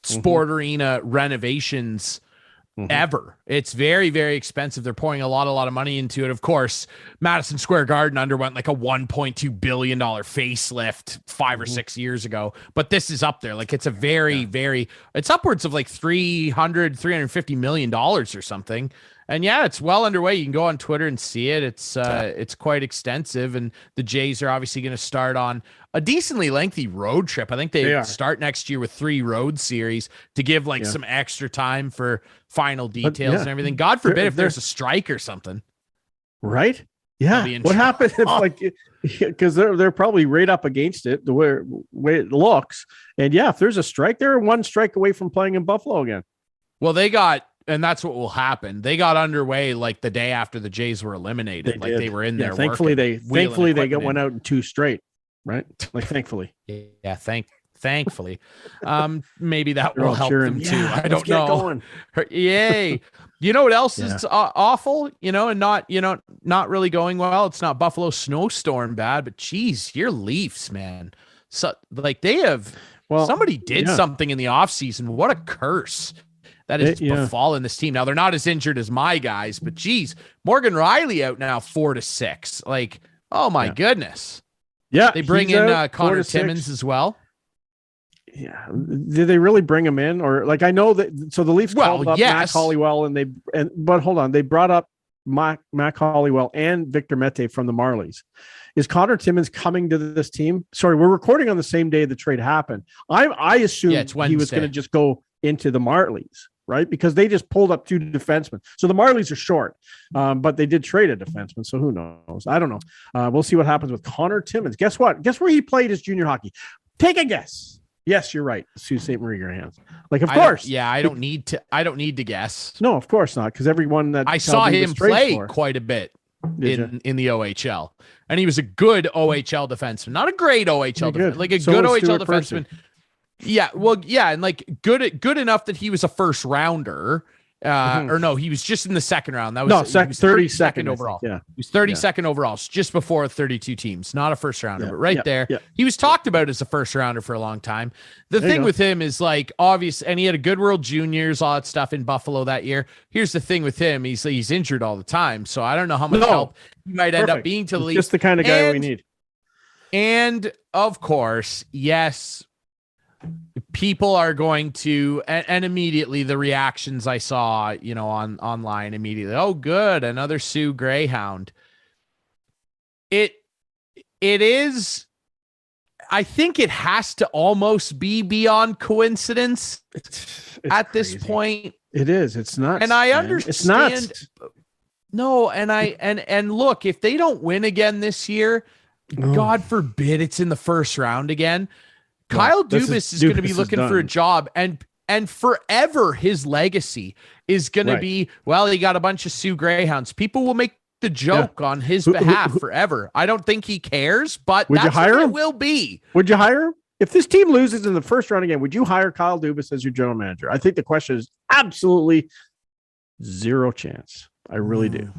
sport arena renovations ever. It's very, very expensive. They're pouring a lot of money into it. Of course, Madison Square Garden underwent like a $1.2 billion facelift 5 or 6 years ago, but this is up there. Like, it's a very, it's upwards of like $350 million or something. And it's well underway. You can go on Twitter and see it. It's quite extensive. And the Jays are obviously going to start on a decently lengthy road trip. I think they start next year with 3 road series to give some extra time for final details and everything. God forbid if there's a strike or something. Right? Yeah. What happens if because they're probably right up against it the way it looks. And if there's a strike, they're 1 strike away from playing in Buffalo again. Well, and that's what will happen. They got underway like the day after the Jays were eliminated. They were in there. Thankfully they went out in 2 straight, right? Like, thankfully. Yeah, thankfully. Maybe that will help them too. I don't know. Yay. You know what else is awful? And not really going well. It's not Buffalo snowstorm bad, but geez, your Leafs, man. So like somebody did something in the offseason. What a curse. That is befallen this team. Now, they're not as injured as my guys, but geez, Morgan Riley out now 4 to 6. Like, oh my goodness. Yeah. They bring in Connor Timmins as well. Yeah. Did they really bring him in? Or like, I know that, so the Leafs called up Mac Hollywell but hold on. They brought up Mac Hollywell and Victor Mete from the Marlies. Is Connor Timmins coming to this team? Sorry, we're recording on the same day the trade happened. I assumed he was going to just go into the Marlies. right? Because they just pulled up 2 defensemen. So the Marlies are short, but they did trade a defenseman. So who knows? I don't know. We'll see what happens with Connor Timmins. Guess what? Guess where he played his junior hockey? Take a guess. Yes, you're right. Sault Ste. Marie Greyhounds. Like, of course. I don't need to guess. No, of course not. Because everyone that I saw him play quite a bit in the OHL, and he was a good OHL defenseman, not a great OHL defenseman, like a good OHL defenseman. Yeah, well, yeah, and like good enough that he was a first rounder. Or no, he was just in the second round. That was 32nd overall. Yeah, he was 32nd overall. It's just before 32 teams, not a first rounder, but there, he was talked about as a first rounder for a long time. The thing with him is like obvious, and he had a good World Juniors, all that stuff in Buffalo that year. Here's the thing with him: he's injured all the time, so I don't know how much help he might end up being to the league. Just the kind of guy we need. And of course, yes. People are going to, and immediately the reactions I saw, online immediately. Oh, good, another Sioux Greyhound. It is. I think it has to almost be beyond coincidence it's at crazy. This point. It is. It's not. And I understand. It's not. No, and look, if they don't win again this year, God forbid it's in the first round again. Kyle Dubas is going to be looking for a job, and forever his legacy is going to be, well, he got a bunch of Sioux Greyhounds. People will make the joke on his behalf forever. I don't think he cares, but would that's you hire him? It will be. Would you hire him? If this team loses in the first round again, would you hire Kyle Dubas as your general manager? I think the question is absolutely zero chance. I really do.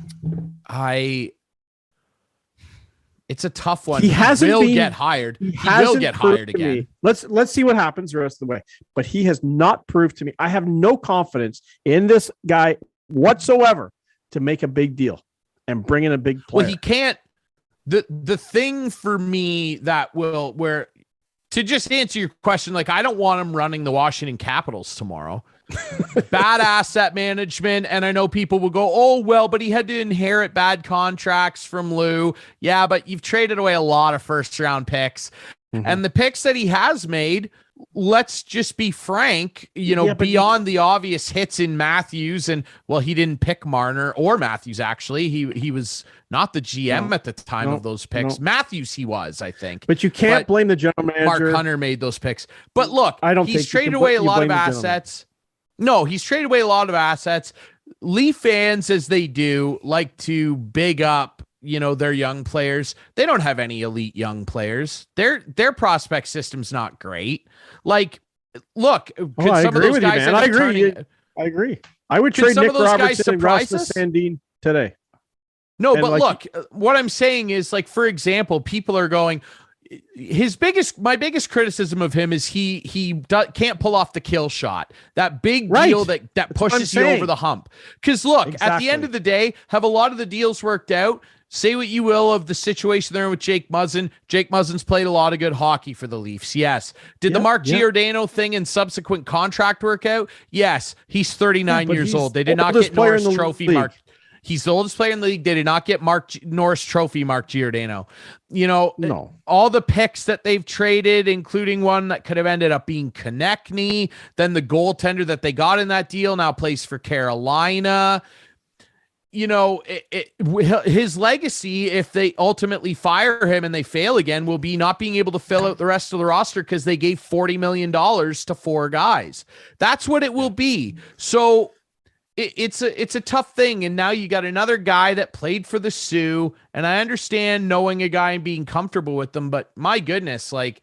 It's a tough one. He will get hired. He will get hired again. Let's see what happens the rest of the way. But he has not proved to me. I have no confidence in this guy whatsoever to make a big deal and bring in a big player. Well, he can't. The thing for me to just answer your question, like I don't want him running the Washington Capitals tomorrow. Bad asset management, and I know people will go, oh well, but he had to inherit bad contracts from Lou. Yeah, but you've traded away a lot of first round picks, and the picks that he has made, let's just be frank, beyond the obvious hits in Matthews, and well, he didn't pick Marner or Matthews. Actually, he was not the GM at the time of those picks. Matthews, he was, I think. But you can't blame the general manager. Mark Hunter made those picks. But look, he's traded away a lot of assets. No, he's traded away a lot of assets. Leaf fans, as they do, like to big up, their young players. They don't have any elite young players. Their prospect system's not great. Like, look, could some of those guys I agree. I would trade Nick Robertson and Rasmus Sandin today. No, but look, what I'm saying is, like, for example, people are going, my biggest criticism of him is he can't pull off the kill shot, that big deal that pushes you over the hump. Because look, at the end of the day, have a lot of the deals worked out? Say what you will of the situation there with Jake Muzzin. Jake Muzzin's played a lot of good hockey for the Leafs. Yes. Did the Mark Giordano thing and subsequent contract work out? Yes. He's 39 years old. They did not get Norris Trophy Mark. He's the oldest player in the league. They did not get Norris Trophy Mark Giordano. No. All the picks that they've traded, including one that could have ended up being Konechny, then the goaltender that they got in that deal now plays for Carolina. His legacy, if they ultimately fire him and they fail again, will be not being able to fill out the rest of the roster because they gave $40 million to 4 guys. That's what it will be. So it's a tough thing. And now you got another guy that played for the Sioux, and I understand knowing a guy and being comfortable with them, but my goodness, like,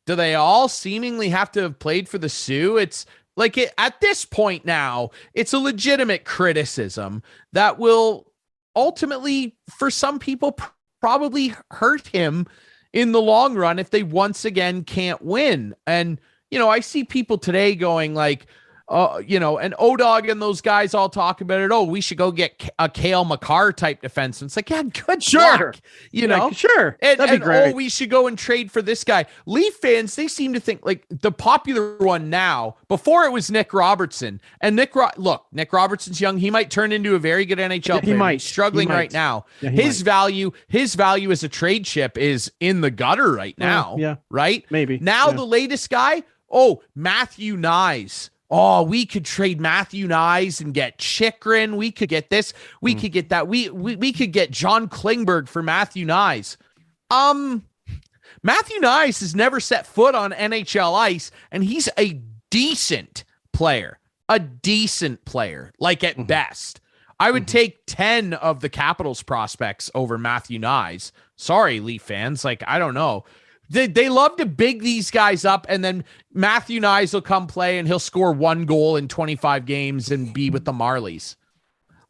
do they all seemingly have to have played for the Sioux? It's like at this point now, it's a legitimate criticism that will ultimately, for some people, probably hurt him in the long run if they once again can't win. And, I see people today going like, and O-Dog and those guys all talk about it. Oh, we should go get a Cale Makar type defenseman. It's like, yeah, good luck, sure. That'd be great. We should go and trade for this guy. Leaf fans, they seem to think like the popular one now, before it was Nick Robertson. And Nick Robertson's young. He might turn into a very good NHL player. He's struggling right now. Yeah, his value as a trade chip is in the gutter right now. Yeah. Right? Maybe. Now the latest guy, Matthew Nyes oh, we could trade Matthew Nyes and get Chikrin. We could get this. We could get that. We could get John Klingberg for Matthew Nyes. Matthew Nyes has never set foot on NHL ice, and he's a decent player. Like at best. I would take 10 of the Capitals prospects over Matthew Nyes. Sorry, Leaf fans. Like, I don't know. They love to big these guys up, and then Matthew Nyes will come play, and he'll score 1 goal in 25 games and be with the Marlies.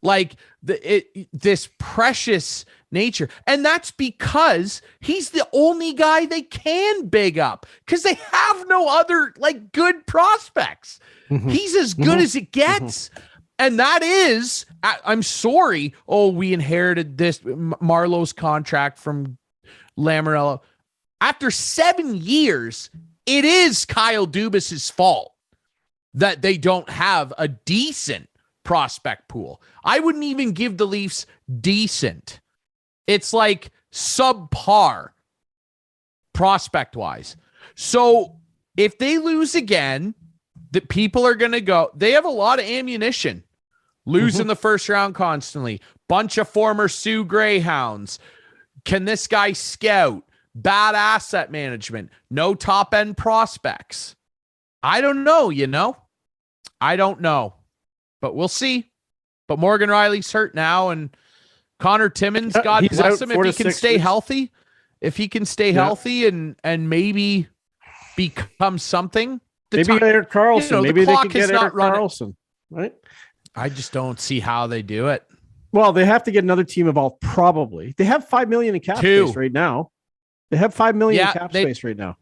Like, this precious nature. And that's because he's the only guy they can big up because they have no other, like, good prospects. He's as good as it gets. And that is, I'm sorry, we inherited this Marlowe's contract from Lamoriello. After 7 years, it is Kyle Dubas's fault that they don't have a decent prospect pool. I wouldn't even give the Leafs decent. It's like subpar prospect-wise. So if they lose again, the people are going to go. They have a lot of ammunition. Lose in the first round constantly. Bunch of former Sioux Greyhounds. Can this guy scout? Bad asset management. No top-end prospects. I don't know, I don't know. But we'll see. But Morgan Riley's hurt now, and Connor Timmins, God bless him, if he can stay healthy. If he can stay healthy and maybe become something. Maybe Eric Carlson. Maybe they can get Eric Carlson, right? I just don't see how they do it. Well, they have to get another team involved, probably. They have $5 million in cap space right now. They have $5 million in cap space right now.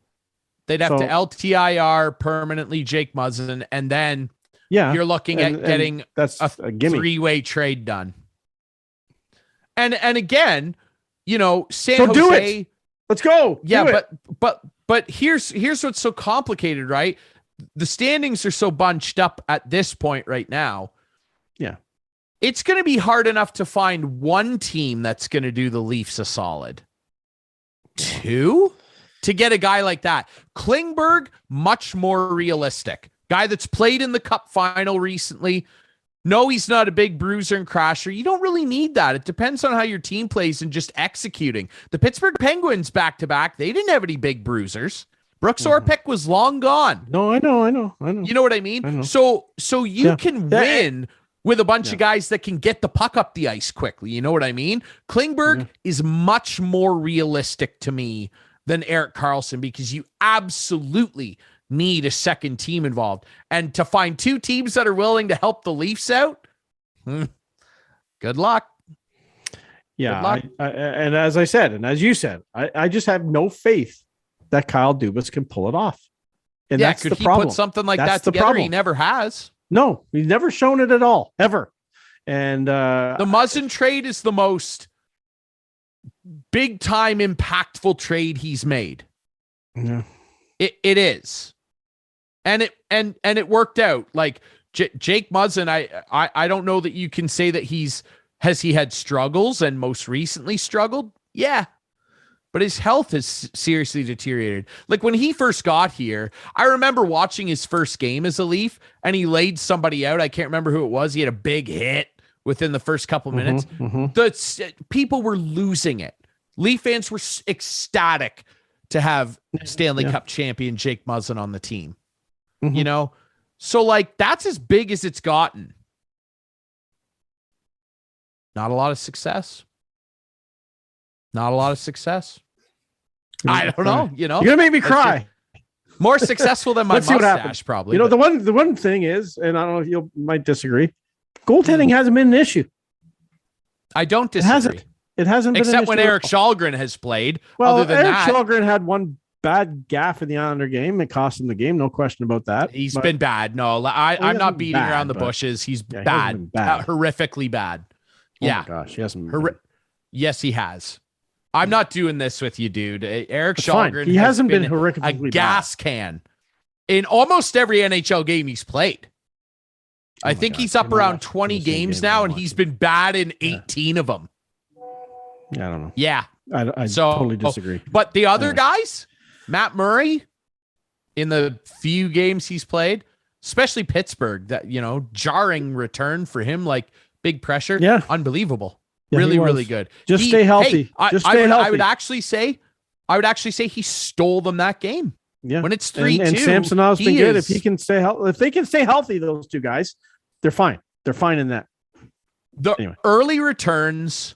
They'd have to LTIR permanently Jake Muzzin, and then you're looking at getting that's a 3-way trade done. And again, San Jose. Do it. Let's go. Yeah, but here's what's so complicated, right? The standings are so bunched up at this point right now. Yeah. It's going to be hard enough to find one team that's going to do the Leafs a solid. 2 to get a guy like that. Klingberg, much more realistic. Guy that's played in the Cup final recently. No, he's not a big bruiser and crasher. You don't really need that. It depends on how your team plays and just executing. The Pittsburgh Penguins back-to-back, they didn't have any big bruisers. Brooks Orpik was long gone. No, I know. You know what I mean? So you can win with a bunch of guys that can get the puck up the ice quickly. You know what I mean? Klingberg is much more realistic to me than Erik Karlsson because you absolutely need a second team involved. And to find 2 teams that are willing to help the Leafs out, good luck. Yeah. Good luck. And as I said, and as you said, I just have no faith that Kyle Dubas can pull it off. And that's the problem. Put something like that together? Problem. He never has. No, he's never shown it at all, ever. And the Muzzin trade is the most big time impactful trade he's made. Yeah. It is. And it worked out. Like Jake Muzzin, I don't know that you can say that has he had struggles and most recently struggled? Yeah. But his health has seriously deteriorated. Like when he first got here, I remember watching his first game as a Leaf and he laid somebody out. I can't remember who it was. He had a big hit within the first couple minutes. People were losing it. Leaf fans were ecstatic to have Stanley Cup champion Jake Muzzin on the team. So like that's as big as it's gotten. Not a lot of success. I don't know. You're gonna make me cry. More successful than my mustache, probably. The one thing is, and I don't know if you might disagree, goaltending hasn't been an issue. I don't disagree. It hasn't been except when Erik Källgren has played. Well, other than Erik Källgren had one bad gaffe in the Islander game. It cost him the game, no question about that. He's been bad. No, I'm not beating around the bushes. He's bad. Horrifically bad. Oh my gosh, he hasn't. Yes, he has. I'm not doing this with you, dude. Erik Källgren. He hasn't been horrifically a gas can in almost every NHL game he's played. I think he's up around 20 games now, and he's been bad in 18 of them. Yeah, I don't know. Yeah. I totally disagree. But the other guys, Matt Murray, in the few games he's played, especially Pittsburgh, that, jarring return for him, like big pressure. Yeah. Unbelievable. Yeah, really good. Just stay healthy. Healthy. I would actually say he stole them that game. Yeah. When it's 3-2. And Samsonov's been good. If he can stay healthy, if they can stay healthy, those two guys, they're fine. They're fine in that. The early returns,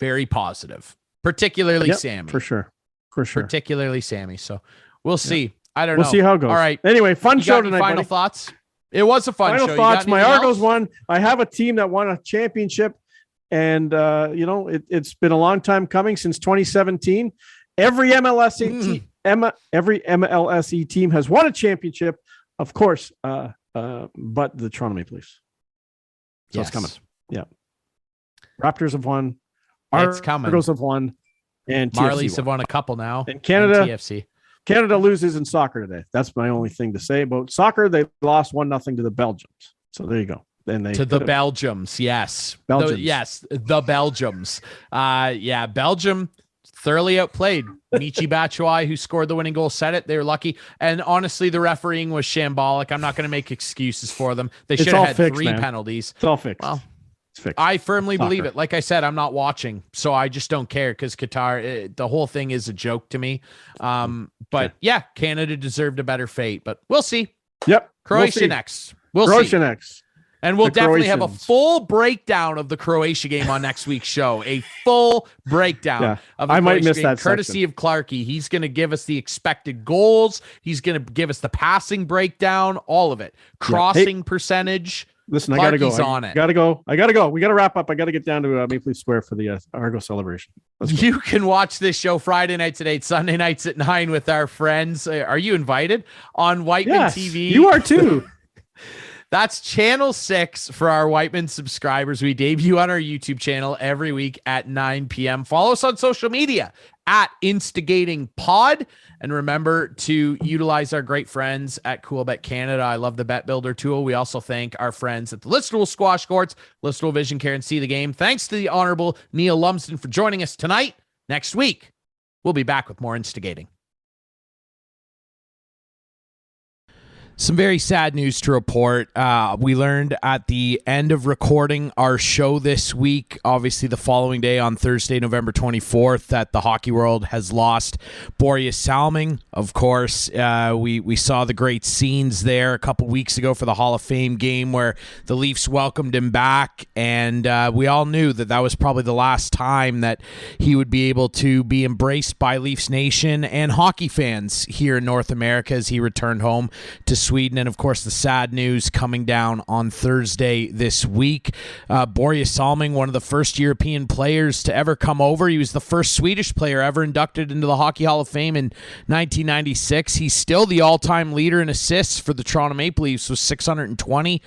very positive, particularly Sammy. For sure. Particularly Sammy. So we'll see. I don't know. We'll see how it goes. All right. Anyway, fun show tonight. Final thoughts? It was a fun show. Final thoughts. My Argos won. I have a team that won a championship. And, it's been a long time coming, since 2017. Every MLSE team has won a championship, of course, but the Toronto Maple Leafs. So It's coming. Yeah. Raptors have won. It's coming. Argos have won. And Marlies have won a couple now. And Canada. And TFC. Canada loses in soccer today. That's my only thing to say about soccer. They lost 1-0 to the Belgians. So there you go. The Belgiums, yes. The Belgiums. Belgium thoroughly outplayed. Michi Batshuayi, who scored the winning goal, said it. They were lucky. And honestly, the refereeing was shambolic. I'm not going to make excuses for them. They should have had three penalties. It's all fixed. Well, it's fixed. I firmly believe it. Like I said, I'm not watching, so I just don't care, because Qatar, the whole thing is a joke to me. Canada deserved a better fate, but we'll see. Yep. Croatia next. Croatia next. And we'll definitely have a full breakdown of the Croatia game on next week's show. A full breakdown of the Croatia game, that courtesy section. of Clarkie. He's going to give us the expected goals. He's going to give us the passing breakdown, all of it. Crossing percentage. Listen, I got to go. On it. I got to go. We got to wrap up. I got to get down to Maple Leaf Square for the Argo celebration. You can watch this show Friday nights at 8, Sunday nights at 9 with our friends. Are you invited on Whiteman TV? You are too. That's Channel 6 for our Whiteman subscribers. We debut on our YouTube channel every week at 9 p.m. Follow us on social media at Instigating Pod. And remember to utilize our great friends at Coolbet Canada. I love the Bet Builder tool. We also thank our friends at the Listowel Squash Courts, Listowel Vision Care, and See the Game. Thanks to the Honorable Neil Lumsden for joining us tonight. Next week, we'll be back with more Instigating. Some very sad news to report. We learned at the end of recording our show this week, obviously the following day on Thursday, November 24th, that the hockey world has lost Borje Salming. Of course, we saw the great scenes there a couple weeks ago for the Hall of Fame game where the Leafs welcomed him back, and we all knew that was probably the last time that he would be able to be embraced by Leafs Nation and hockey fans here in North America as he returned home to Sweden. And of course, the sad news coming down on Thursday this week. Borje Salming, one of the first European players to ever come over. He was the first Swedish player ever inducted into the Hockey Hall of Fame in 1996. He's still the all-time leader in assists for the Toronto Maple Leafs with 620.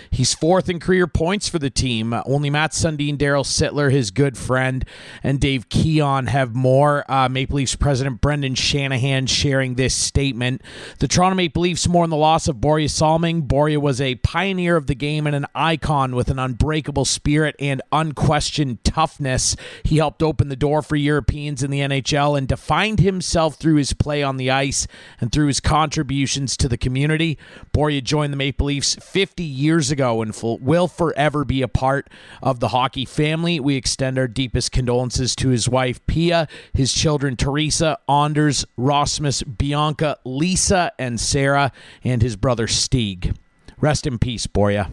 He's fourth in career points for the team. Only Matt Sundin, Daryl Sittler, his good friend, and Dave Keon have more. Maple Leafs president Brendan Shanahan sharing this statement. The Toronto Maple Leafs mourn the loss of Borje Salming. Borje was a pioneer of the game and an icon with an unbreakable spirit and unquestioned toughness. He helped open the door for Europeans in the NHL and defined himself through his play on the ice and through his contributions to the community. Borje joined the Maple Leafs 50 years ago and will forever be a part of the hockey family. We extend our deepest condolences to his wife, Pia, his children, Teresa, Anders, Rasmus, Bianca, Lisa, and Sarah, and his brother, Stieg. Rest in peace, Borje.